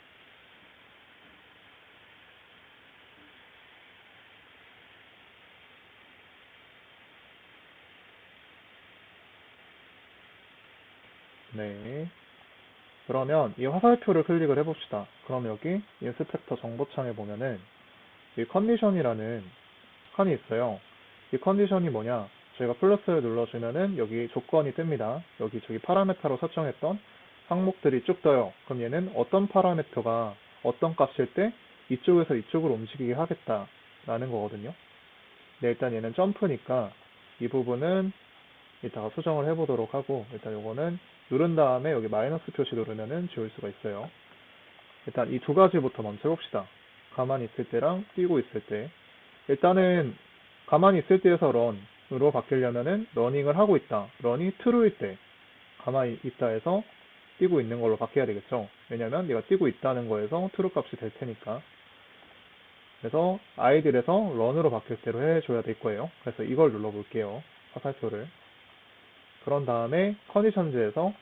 네. 그러면 이 화살표를 클릭을 해봅시다. 그럼 여기 인스펙터 정보창에 보면은 이 컨디션이라는 칸이 있어요. 이 컨디션이 뭐냐? 저희가 플러스를 눌러주면은 여기 조건이 뜹니다. 여기 저기 파라메타로 설정했던 항목들이 쭉 떠요. 그럼 얘는 어떤 파라메터가 어떤 값일 때 이쪽에서 이쪽으로 움직이게 하겠다라는 거거든요. 네, 일단 얘는 점프니까 이 부분은 이따가 수정을 해보도록 하고, 일단 요거는 누른 다음에 여기 마이너스 표시 누르면은 지울 수가 있어요. 일단 이 두 가지부터 먼저 해봅시다. 가만히 있을 때랑 뛰고 있을 때. 일단은 가만히 있을 때에서 런으로 바뀌려면은 러닝을 하고 있다. 런이 true일 때 가만히 있다 해서 뛰고 있는 걸로 바뀌어야 되겠죠. 왜냐면 얘가 뛰고 있다는 거에서 true 값이 될 테니까. 그래서 idle에서 run으로 바뀔 대로 해줘야 될 거예요. 그래서 이걸 눌러볼게요. 화살표를. 그런 다음에 컨디션즈에서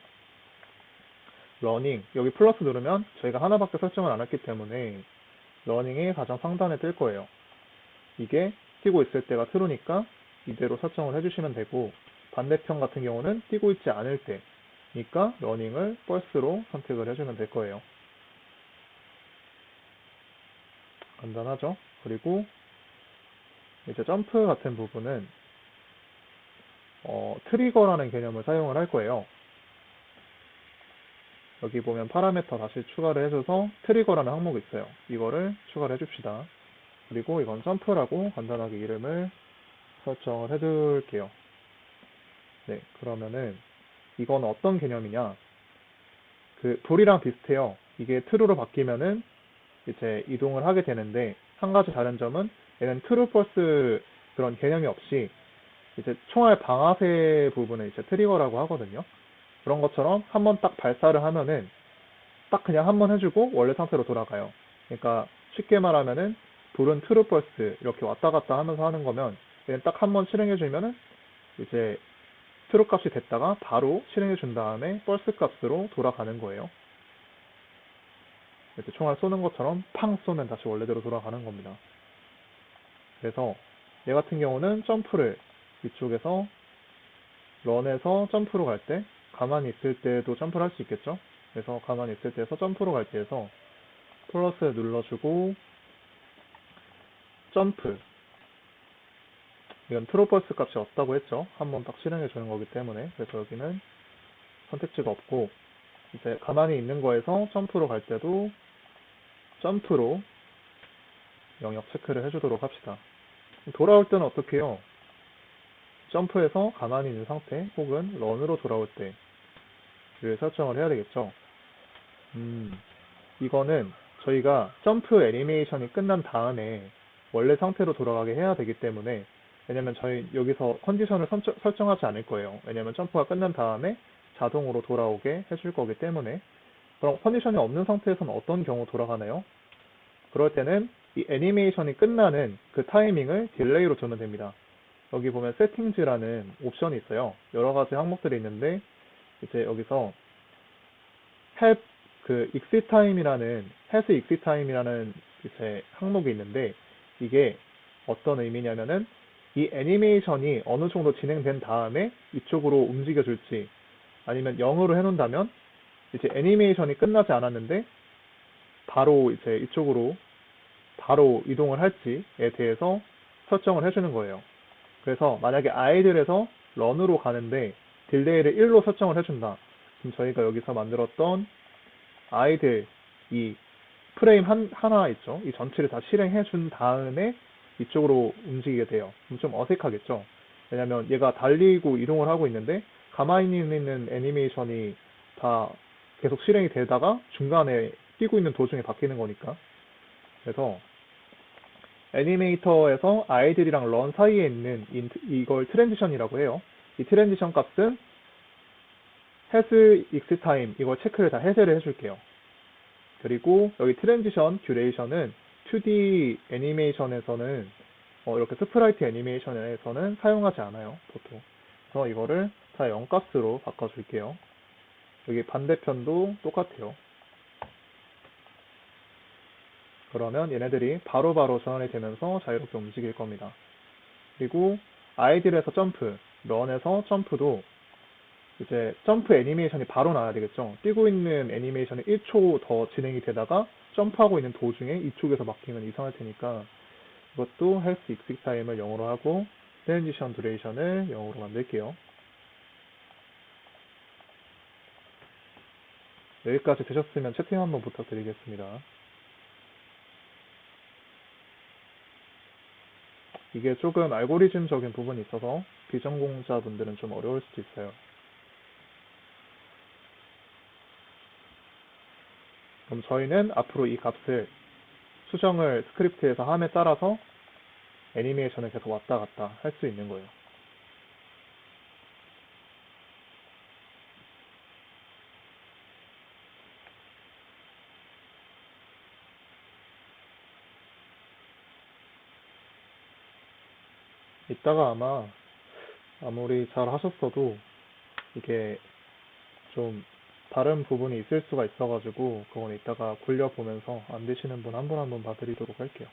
러닝, 여기 플러스 누르면 저희가 하나밖에 설정을 안 했기 때문에 러닝이 가장 상단에 뜰 거예요. 이게 뛰고 있을 때가 true니까 이대로 설정을 해주시면 되고, 반대편 같은 경우는 뛰고 있지 않을 때니까 러닝을 false로 선택을 해주면 될 거예요. 간단하죠? 그리고 이제 점프 같은 부분은 트리거라는 개념을 사용을 할 거예요. 여기 보면 파라메터 다시 추가를 해줘서 트리거라는 항목이 있어요. 이거를 추가를 해줍시다. 그리고 이건 점프라고 간단하게 이름을 설정을 해둘게요. 네, 그러면은 이건 어떤 개념이냐? 그 돌이랑 비슷해요. 이게 true로 바뀌면은 이제 이동을 하게 되는데, 한 가지 다른 점은 얘는 true, false 그런 개념이 없이 이제 총알 방아쇠 부분을 이제 트리거라고 하거든요. 그런 것처럼 한번 딱 발사를 하면은 딱 그냥 한번 해주고 원래 상태로 돌아가요. 그러니까 쉽게 말하면은 돌은 true, false 이렇게 왔다 갔다 하면서 하는 거면 얘는 딱 한번 실행해주면은 이제 true 값이 됐다가 바로 실행해준 다음에 false 값으로 돌아가는 거예요. 이렇게 총알 쏘는 것처럼 팡 쏘면 다시 원래대로 돌아가는 겁니다. 그래서 얘 같은 경우는 점프를 이쪽에서 런에서 점프로 갈 때, 가만히 있을 때도 점프를 할 수 있겠죠? 그래서 가만히 있을 때에서 점프로 갈 때에서 플러스 눌러주고 점프, 이건 트로펄스 값이 없다고 했죠? 한번 딱 실행해 주는 거기 때문에. 그래서 여기는 선택지가 없고, 이제 가만히 있는 거에서 점프로 갈 때도 점프로 영역 체크를 해주도록 합시다. 돌아올 때는 어떻게 해요? 점프해서 가만히 있는 상태 혹은 런으로 돌아올 때를 설정을 해야 되겠죠. 이거는 저희가 점프 애니메이션이 끝난 다음에 원래 상태로 돌아가게 해야 되기 때문에, 왜냐면 저희 여기서 컨디션을 설정하지 않을 거예요. 왜냐면 점프가 끝난 다음에 자동으로 돌아오게 해줄 거기 때문에. 그럼 컨디션이 없는 상태에서는 어떤 경우 돌아가나요? 그럴 때는 이 애니메이션이 끝나는 그 타이밍을 딜레이로 두면 됩니다. 여기 보면 세팅즈라는 옵션이 있어요. 여러 가지 항목들이 있는데, 이제 여기서 help 그 exit time이라는 has exit time이라는 이제 항목이 있는데, 이게 어떤 의미냐면은 이 애니메이션이 어느 정도 진행된 다음에 이쪽으로 움직여 줄지, 아니면 0으로 해놓는다면 이제 애니메이션이 끝나지 않았는데 바로 이제 이쪽으로 바로 이동을 할지에 대해서 설정을 해주는 거예요. 그래서 만약에 idle에서 run으로 가는데 딜레이를 1로 설정을 해준다. 그럼 저희가 여기서 만들었던 idle 이 프레임 하나 있죠. 이 전체를 다 실행해 준 다음에 이쪽으로 움직이게 돼요. 그럼 좀 어색하겠죠. 왜냐면 얘가 달리고 이동을 하고 있는데 가만히 있는 애니메이션이 다 계속 실행이 되다가 중간에 뛰고 있는 도중에 바뀌는 거니까. 그래서 애니메이터에서 idle이랑 run 사이에 있는 이걸 트랜지션이라고 해요. 이 트랜지션 값은 has exit time 이걸 체크를 다 해제를 해줄게요. 그리고 여기 트랜지션 듀레이션은 2D 애니메이션에서는 이렇게 스프라이트 애니메이션에서는 사용하지 않아요, 보통. 그래서 이거를 다 0값으로 바꿔줄게요. 여기 반대편도 똑같아요. 그러면 얘네들이 바로바로 전환이 되면서 자유롭게 움직일 겁니다. 그리고 idle에서 점프, run에서 점프도 이제 점프 애니메이션이 바로 나와야 되겠죠. 뛰고 있는 애니메이션이 1초 더 진행이 되다가 점프하고 있는 도중에 이쪽에서 막히면 이상할 테니까 이것도 헬스 익식 타임을 0으로 하고 트랜지션 듀레이션을 0으로 만들게요. 여기까지 되셨으면 채팅 한번 부탁드리겠습니다. 이게 조금 알고리즘적인 부분이 있어서 비전공자분들은 좀 어려울 수도 있어요. 그럼 저희는 앞으로 이 값을 수정을 스크립트에서 함에 따라서 애니메이션을 계속 왔다 갔다 할 수 있는 거예요. 이따가 아마 아무리 잘 하셨어도 이게 좀 다른 부분이 있을 수가 있어가지고 그건 이따가 굴려보면서 안 되시는 분 한 분 한 분 봐드리도록 할게요.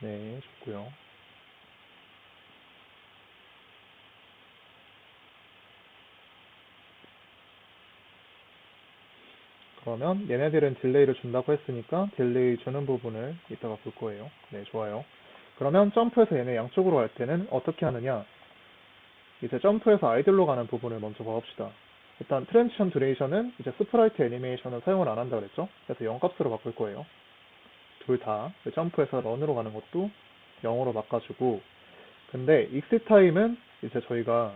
네, 좋고요. 그러면 얘네들은 딜레이를 준다고 했으니까 딜레이 주는 부분을 이따가 볼 거예요. 네, 좋아요. 그러면 점프해서 얘네 양쪽으로 갈 때는 어떻게 하느냐? 이제 점프해서 아이들로 가는 부분을 먼저 봐봅시다. 일단 트랜지션 듀레이션은 이제 스프라이트 애니메이션을 사용을 안 한다 그랬죠? 그래서 0값으로 바꿀 거예요. 둘 다. 점프해서 런으로 가는 것도 0으로 바꿔주고, 근데 익스 타임은 이제 저희가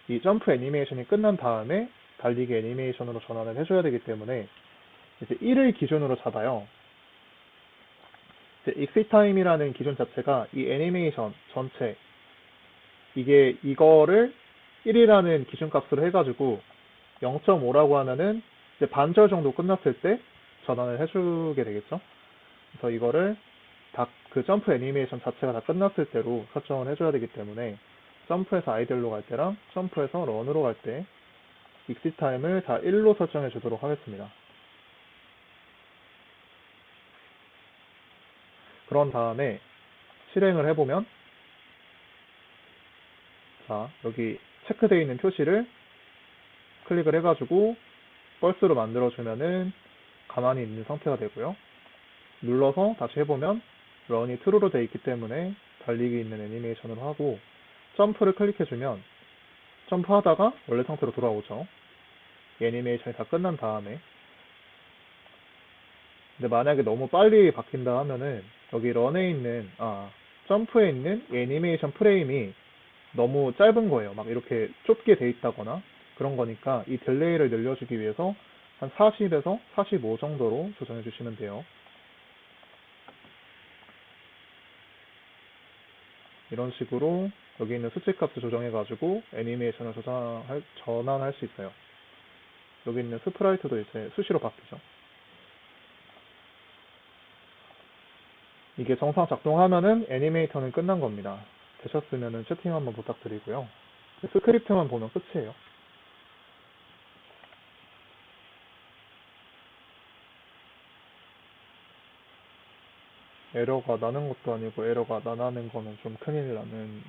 이 점프 애니메이션이 끝난 다음에 달리기 애니메이션으로 전환을 해줘야 되기 때문에 이제 1을 기준으로 잡아요. 이제 익스 타임이라는 기준 자체가 이 애니메이션 전체 이거를 1이라는 기준값으로 해가지고 0.5라고 하면은 이제 반절 정도 끝났을 때 전환을 해주게 되겠죠. 그래서 이거를 다 그 점프 애니메이션 자체가 다 끝났을 때로 설정을 해줘야 되기 때문에 점프에서 아이들로 갈 때랑 점프에서 런으로 갈 때 익시 타임을 다 1로 설정해 주도록 하겠습니다. 그런 다음에 실행을 해보면 자 여기 체크되어 있는 표시를 클릭을 해가지고 펄스로 만들어주면은 가만히 있는 상태가 되고요. 눌러서 다시 해보면 런이 true로 되어 있기 때문에 달리기 있는 애니메이션으로 하고 점프를 클릭해주면 점프하다가 원래 상태로 돌아오죠. 이 애니메이션이 다 끝난 다음에 근데 만약에 너무 빨리 바뀐다 하면은 여기 런에 있는 점프에 있는 이 애니메이션 프레임이 너무 짧은 거예요. 막 이렇게 좁게 돼 있다거나 그런 거니까 이 딜레이를 늘려주기 위해서 한 40에서 45 정도로 조정해 주시면 돼요. 이런 식으로 여기 있는 수치 값을 조정해가지고 애니메이션을 전환할 수 있어요. 여기 있는 스프라이트도 이제 수시로 바뀌죠. 이게 정상 작동하면은 애니메이터는 끝난 겁니다. 되셨으면은 채팅 한번 부탁드리고요. 스크립트만 보면 끝이에요. 에러가 나는 것도 아니고 에러가 나는 거는 좀 큰일 나는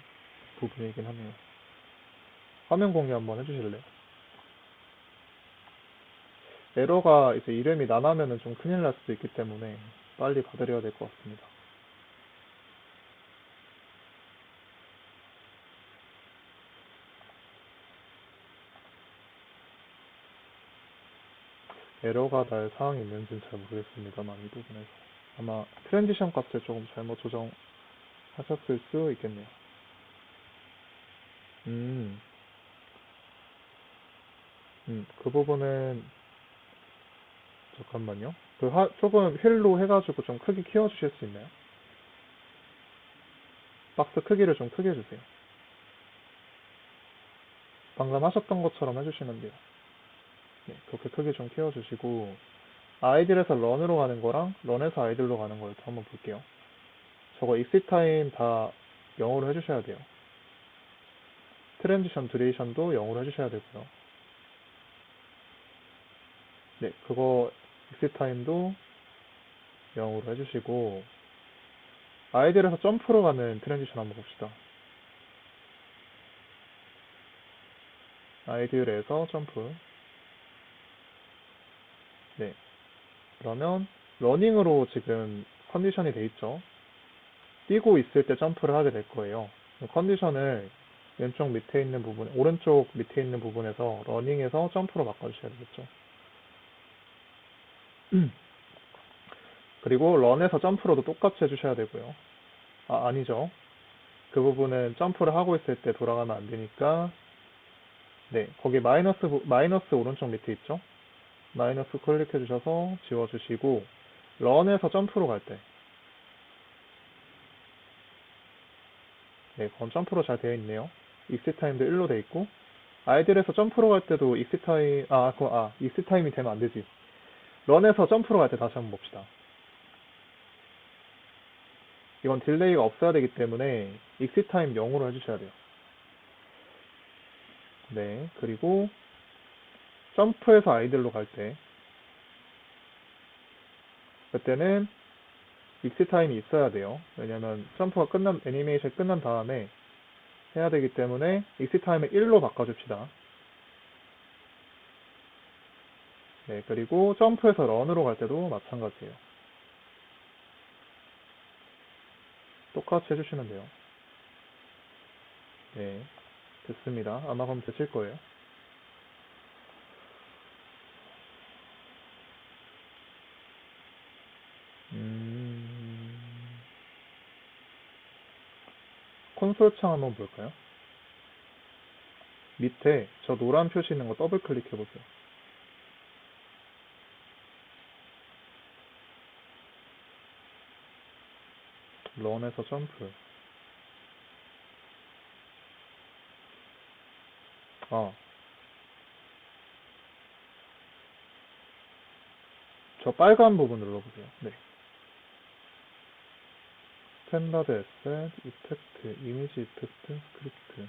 부분이긴 하네요. 화면 공유 한번 해주실래요? 에러가 이제 이름이 나나면은 좀 큰일 날 수도 있기 때문에 빨리 봐드려야 될 것 같습니다. 에러가 날 사항이 있는지는 잘 모르겠습니다만 이 부분에서 아마 트랜지션 값을 조금 잘못 조정하셨을 수 있겠네요. 음, 그 부분은 잠깐만요. 조금 휠로 해가지고 좀 크게 키워주실 수 있나요? 박스 크기를 좀 크게 해주세요. 방금 하셨던 것처럼 해주시면 돼요. 네, 그렇게 크게 좀 키워주시고 아이들에서 런으로 가는 거랑 런에서 아이들로 가는 걸 또 한번 볼게요. 저거 익시 타임 다 0으로 해주셔야 돼요. 트랜지션 듀레이션도 0으로 해주셔야 되고요. 네, 그거 익시 타임도 0으로 해주시고 아이들에서 점프로 가는 트랜지션 한번 봅시다. 아이디얼에서 점프. 네. 그러면 러닝으로 지금 컨디션이 돼 있죠. 뛰고 있을 때 점프를 하게 될 거예요. 컨디션을 왼쪽 밑에 있는 부분, 오른쪽 밑에 있는 부분에서 러닝에서 점프로 바꿔주셔야 되겠죠. 그리고 런에서 점프로도 똑같이 해주셔야 되고요. 아니죠. 그 부분은 점프를 하고 있을 때 돌아가면 안 되니까, 네, 거기 마이너스 오른쪽 밑에 있죠? 마이너스 클릭해 주셔서 지워주시고, 런에서 점프로 갈 때, 네, 그건 점프로 잘 되어 있네요. 익시 타임도 1로 되어 있고, 아이들에서 점프로 갈 때도 익시 타임이 되면 안 되지. 런에서 점프로 갈 때 다시 한번 봅시다. 이건 딜레이가 없어야 되기 때문에 익시 타임 0으로 해주셔야 돼요. 네, 그리고 점프해서 아이들로 갈 때, 그때는 익시 타임이 있어야 돼요. 왜냐면 점프가 애니메이션이 끝난 다음에 해야 되기 때문에 익시 타임을 1로 바꿔줍시다. 네, 그리고 점프해서 런으로 갈 때도 마찬가지예요. 똑같이 해주시면 돼요. 네, 됐습니다. 아마 그럼 되실 거예요. 콘솔 창 한번 볼까요? 밑에 저 노란 표시 있는 거 더블 클릭해 보세요. 런에서 점프. 저 빨간 부분 눌러보세요. 네. 스탠다드 에셋, 이펙트, 이미지 이펙트, 스크립트.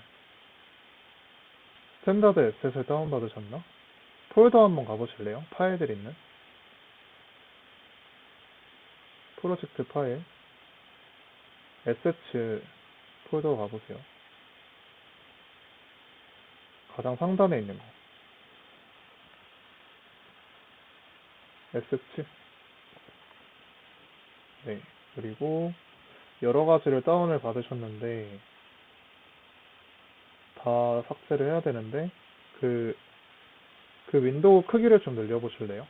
스탠다드 에셋을 다운받으셨나? 폴더 한번 가보실래요? 파일들 있는 프로젝트 파일, 에셋츠 폴더 가보세요. 가장 상단에 있는 거. 에셋츠. 네. 그리고 여러 가지를 다운을 받으셨는데 다 삭제를 해야 되는데 그 윈도우 크기를 좀 늘려보실래요?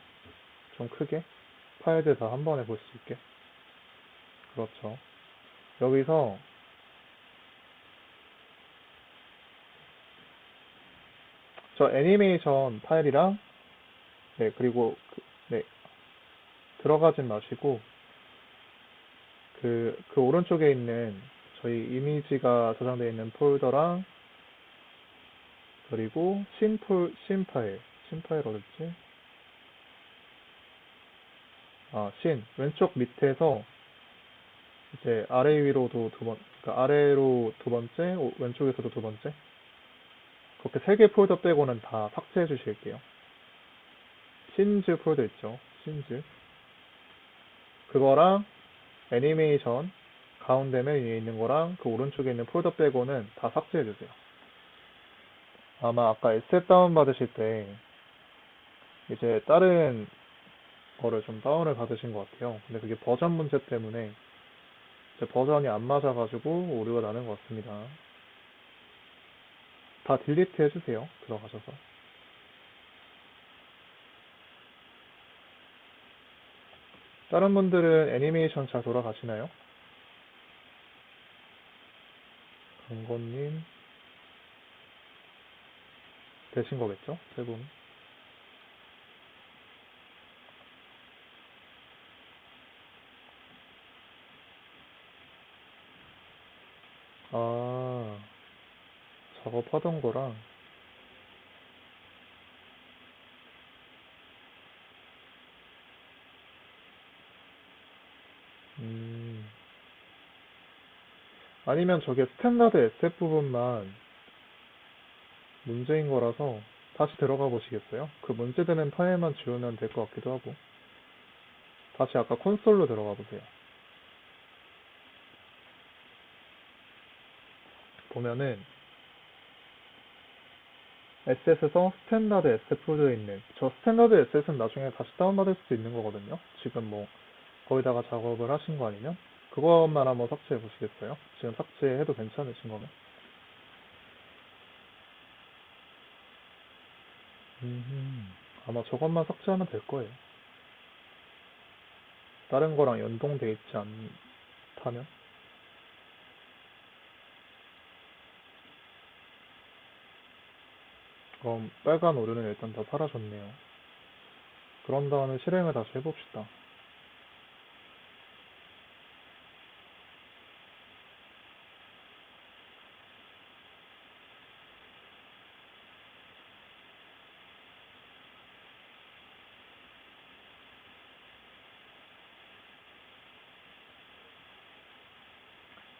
좀 크게 파일들 다 한 번에 볼 수 있게. 그렇죠. 여기서 저 애니메이션 파일이랑 네, 그리고 네, 들어가진 마시고 그 오른쪽에 있는 저희 이미지가 저장되어 있는 폴더랑 그리고 신 파일 어딨지? 왼쪽 밑에서 이제 아래 위로도 그러니까 아래로 두 번째, 왼쪽에서도 두 번째. 그렇게 세 개 폴더 빼고는 다 삭제해 주실게요. 신즈 폴더 있죠? 신즈. 그거랑 애니메이션 가운데 맨 위에 있는 거랑 그 오른쪽에 있는 폴더 빼고는 다 삭제해 주세요. 아마 아까 에셋 다운 받으실 때 이제 다른 거를 좀 다운을 받으신 것 같아요. 근데 그게 버전 문제 때문에 이제 버전이 안 맞아가지고 오류가 나는 것 같습니다. 다 딜리트 해주세요. 들어가셔서. 다른 분들은 애니메이션 잘 돌아가시나요? 강건님 되신 거겠죠? 세 분. 아, 작업하던 거랑 아니면 저게 스탠다드 에셋 부분만 문제인 거라서 다시 들어가 보시겠어요? 그 문제되는 파일만 지우면 될 것 같기도 하고. 다시 아까 콘솔로 들어가 보세요. 보면은 에셋에서 스탠다드 에셋 폴더에 있는 저 스탠다드 에셋은 나중에 다시 다운받을 수도 있는 거거든요. 지금 뭐 거기다가 작업을 하신 거 아니면 그것만 한번 삭제해 보시겠어요? 지금 삭제해도 괜찮으신 거면. 아마 저것만 삭제하면 될 거예요. 다른 거랑 연동돼 있지 않다면. 그럼 빨간 오류는 일단 다 사라졌네요. 그런 다음에 실행을 다시 해봅시다.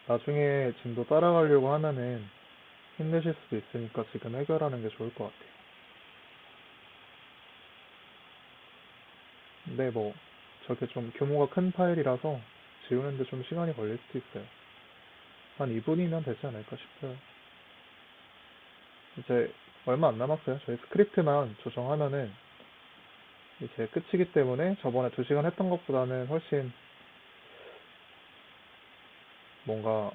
나중에 진도 따라가려고 하면은 힘내실 수도 있으니까 지금 해결하는 게 좋을 것 같아요. 근데 뭐 저게 좀 규모가 큰 파일이라서 지우는데 좀 시간이 걸릴 수도 있어요. 한 2분이면 되지 않을까 싶어요. 이제 얼마 안 남았어요. 저희 스크립트만 조정하면은 이제 끝이기 때문에 저번에 2시간 했던 것보다는 훨씬 뭔가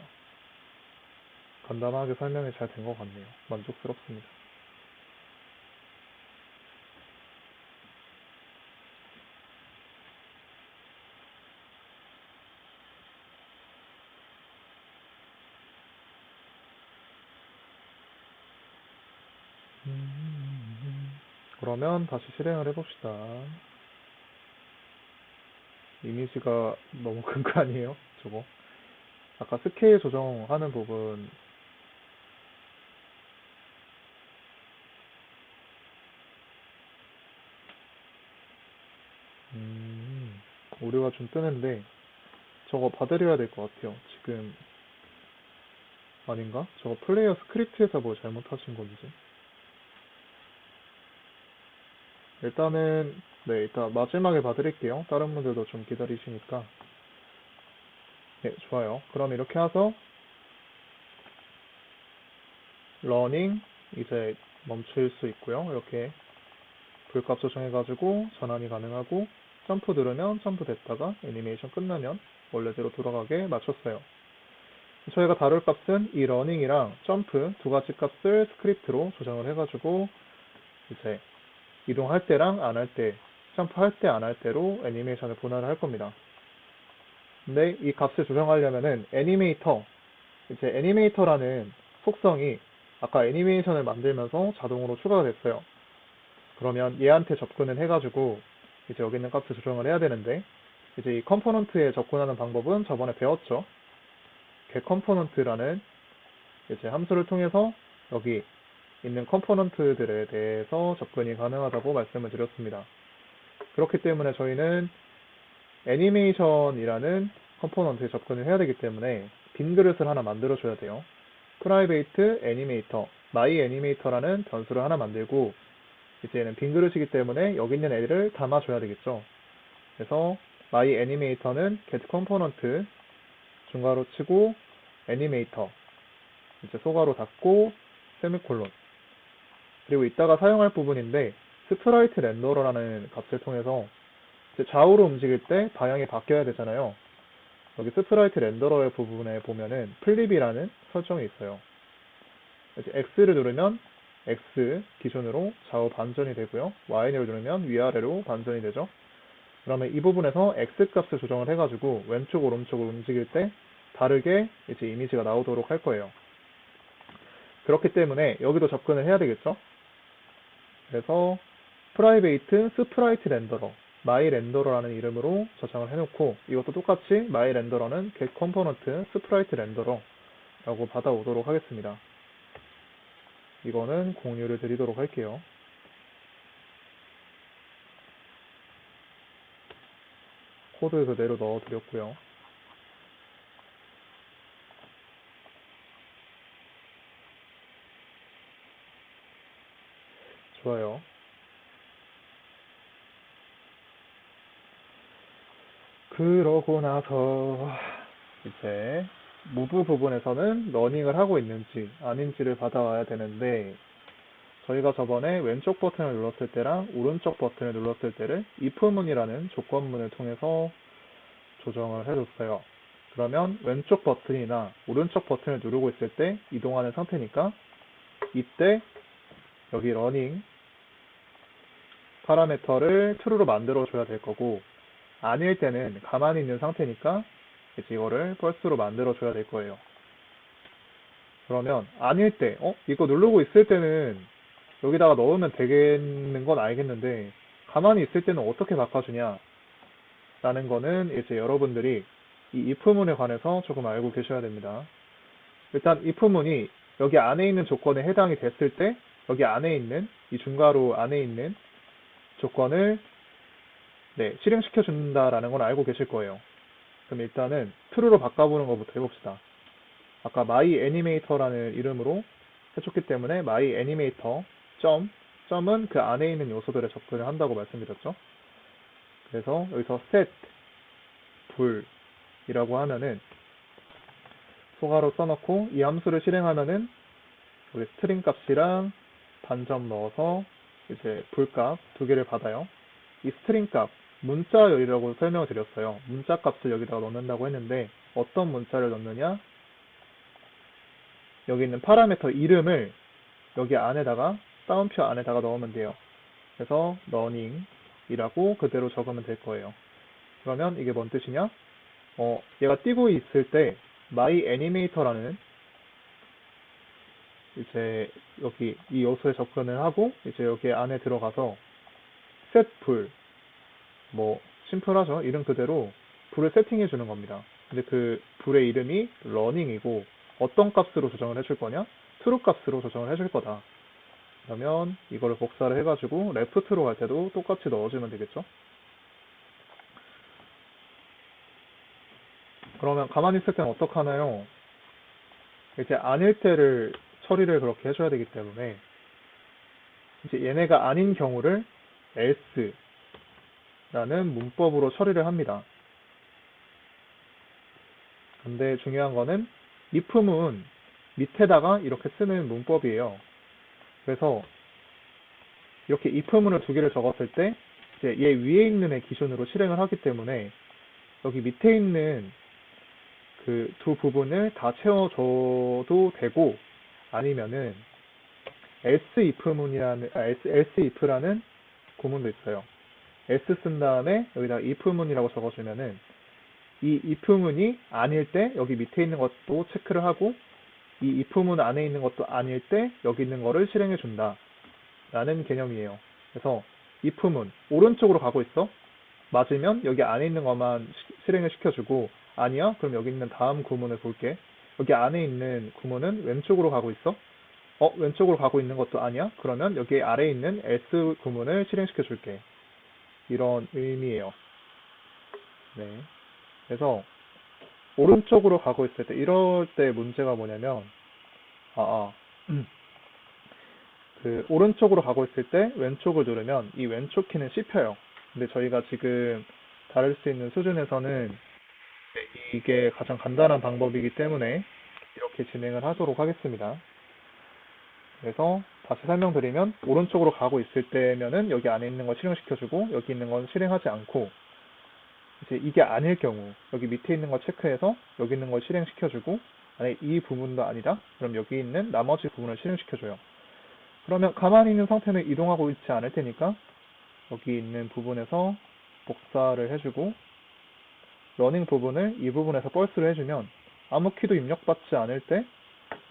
간단하게 설명이 잘 된 것 같네요. 만족스럽습니다. 그러면 다시 실행을 해봅시다. 이미지가 너무 큰 거 아니에요? 저거. 아까 스케일 조정하는 부분 오류가 좀 뜨는데 저거 봐드려야 될 것 같아요. 지금 아닌가? 저거 플레이어 스크립트에서 뭐 잘못하신 건지. 일단은 네, 일단 마지막에 봐드릴게요. 다른 분들도 좀 기다리시니까. 네, 좋아요. 그럼 이렇게 해서 러닝 이제 멈출 수 있고요. 이렇게 불값 조정해가지고 전환이 가능하고 점프 누르면 점프 됐다가 애니메이션 끝나면 원래대로 돌아가게 맞췄어요. 저희가 다룰 값은 이 러닝이랑 점프 두 가지 값을 스크립트로 조정을 해가지고 이제 이동할 때랑 안 할 때, 점프할 때 안 할 때로 애니메이션을 분할을 할 겁니다. 근데 이 값을 조정하려면은 애니메이터, 이제 애니메이터라는 속성이 아까 애니메이션을 만들면서 자동으로 추가가 됐어요. 그러면 얘한테 접근을 해가지고 이제 여기 있는 값을 조정을 해야 되는데 이제 이 컴포넌트에 접근하는 방법은 저번에 배웠죠. get 컴포넌트라는 이제 함수를 통해서 여기 있는 컴포넌트들에 대해서 접근이 가능하다고 말씀을 드렸습니다. 그렇기 때문에 저희는 애니메이션이라는 컴포넌트에 접근을 해야 되기 때문에 빈 그릇을 하나 만들어 줘야 돼요. private animator, my animator라는 변수를 하나 만들고 이제는 빈 그릇이기 때문에 여기 있는 애를 담아줘야 되겠죠. 그래서 my animator는 get component 중괄호 치고 animator 이제 소괄호 닫고 세미콜론. 그리고 이따가 사용할 부분인데 스프라이트 렌더러라는 값을 통해서 이제 좌우로 움직일 때 방향이 바뀌어야 되잖아요. 여기 스프라이트 렌더러의 부분에 보면은 플립이라는 설정이 있어요. 이제 X를 누르면 X 기준으로 좌우 반전이 되고요. Y를 누르면 위아래로 반전이 되죠. 그러면 이 부분에서 X 값을 조정을 해가지고 왼쪽 오른쪽으로 움직일 때 다르게 이제 이미지가 나오도록 할 거예요. 그렇기 때문에 여기도 접근을 해야 되겠죠. 그래서 프라이베이트 스프라이트 렌더러 마이 렌더러라는 이름으로 저장을 해놓고 이것도 똑같이 마이 렌더러는 get 컴포넌트 스프라이트 렌더러라고 받아오도록 하겠습니다. 이거는 공유를 드리도록 할게요. 코드 그대로 넣어드렸고요. 좋아요. 그러고 나서 이제 무브 부분에서는 러닝을 하고 있는지 아닌지를 받아와야 되는데 저희가 저번에 왼쪽 버튼을 눌렀을 때랑 오른쪽 버튼을 눌렀을 때를 if문이라는 조건문을 통해서 조정을 해줬어요. 그러면 왼쪽 버튼이나 오른쪽 버튼을 누르고 있을 때 이동하는 상태니까 이때 여기 러닝 파라미터를 true로 만들어줘야 될 거고, 아닐 때는 가만히 있는 상태니까 이제 이거를 false로 만들어줘야 될 거예요. 그러면 아닐 때, 이거 누르고 있을 때는 여기다가 넣으면 되겠는 건 알겠는데 가만히 있을 때는 어떻게 바꿔주냐 라는 거는 이제 여러분들이 이 if문에 관해서 조금 알고 계셔야 됩니다. 일단 if문이 여기 안에 있는 조건에 해당이 됐을 때 여기 안에 있는 이 중괄호 안에 있는 조건을 실행시켜 준다라는 건 알고 계실 거예요. 그럼 일단은 true로 바꿔보는 것부터 해봅시다. 아까 myAnimator라는 이름으로 해줬기 때문에 myAnimator 점은 그 안에 있는 요소들에 접근을 한다고 말씀드렸죠. 그래서 여기서 set 불이라고 하면은 소가로 써놓고 이 함수를 실행하면은 우리 스트링 값이랑 단점 넣어서 이제 불값 두 개를 받아요. 이 스트링 값 문자열이라고 설명을 드렸어요. 문자 값을 여기다가 넣는다고 했는데 어떤 문자를 넣느냐, 여기 있는 파라미터 이름을 여기 안에다가 따옴표 안에다가 넣으면 돼요. 그래서 running이라고 그대로 적으면 될 거예요. 그러면 이게 뭔 뜻이냐? 얘가 뛰고 있을 때 myAnimator라는 이제 여기 이 요소에 접근을 하고 이제 여기 안에 들어가서 set 불, 심플하죠? 이름 그대로 불을 세팅해 주는 겁니다. 근데 그 불의 이름이 running이고 어떤 값으로 조정을 해줄 거냐? true 값으로 조정을 해줄 거다. 그러면 이거를 복사를 해가지고 left로 갈 때도 똑같이 넣어주면 되겠죠? 그러면 가만히 있을 때는 어떡하나요? 이제 아닐 때를 처리를 그렇게 해줘야 되기 때문에 이제 얘네가 아닌 경우를 else라는 문법으로 처리를 합니다. 근데 중요한 거는 if문 밑에다가 이렇게 쓰는 문법이에요. 그래서 이렇게 if문을 두 개를 적었을 때 이제 얘 위에 있는 애 기준으로 실행을 하기 때문에 여기 밑에 있는 그 두 부분을 다 채워줘도 되고, 아니면은 else if라는 구문도 있어요. else 쓴 다음에 여기다 if문이라고 적어주면은 이 if문이 아닐 때 여기 밑에 있는 것도 체크를 하고 이 if문 안에 있는 것도 아닐 때 여기 있는 거를 실행해 준다 라는 개념이에요. 그래서 if문 오른쪽으로 가고 있어? 맞으면 여기 안에 있는 것만 실행을 시켜주고, 아니야? 그럼 여기 있는 다음 구문을 볼게. 여기 안에 있는 구문은 왼쪽으로 가고 있어? 왼쪽으로 가고 있는 것도 아니야? 그러면 여기 아래에 있는 S 구문을 실행시켜 줄게. 이런 의미예요. 네. 그래서 오른쪽으로 가고 있을 때, 이럴 때 문제가 뭐냐면, 그 오른쪽으로 가고 있을 때 왼쪽을 누르면 이 왼쪽 키는 씹혀요. 근데 저희가 지금 다룰 수 있는 수준에서는 이게 가장 간단한 방법이기 때문에 이렇게 진행을 하도록 하겠습니다. 그래서 다시 설명드리면 오른쪽으로 가고 있을 때면은 여기 안에 있는 걸 실행시켜주고 여기 있는 건 실행하지 않고, 이제 이게 아닐 경우 여기 밑에 있는 거 체크해서 여기 있는 걸 실행시켜주고, 아니 이 부분도 아니다? 그럼 여기 있는 나머지 부분을 실행시켜줘요. 그러면 가만히 있는 상태는 이동하고 있지 않을 테니까 여기 있는 부분에서 복사를 해주고 러닝 부분을 이 부분에서 false를 해주면 아무 키도 입력받지 않을 때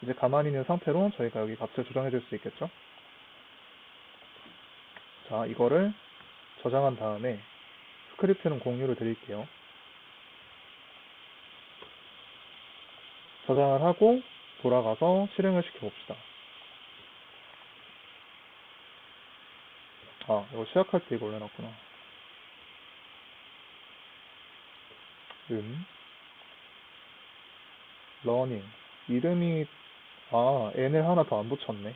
이제 가만히 있는 상태로 저희가 여기 값을 조정해 줄 수 있겠죠. 자, 이거를 저장한 다음에 스크립트는 공유를 드릴게요. 저장을 하고 돌아가서 실행을 시켜봅시다. 이거 시작할 때 이거 올려놨구나. 러닝 이름이 n을 하나 더 안 붙였네.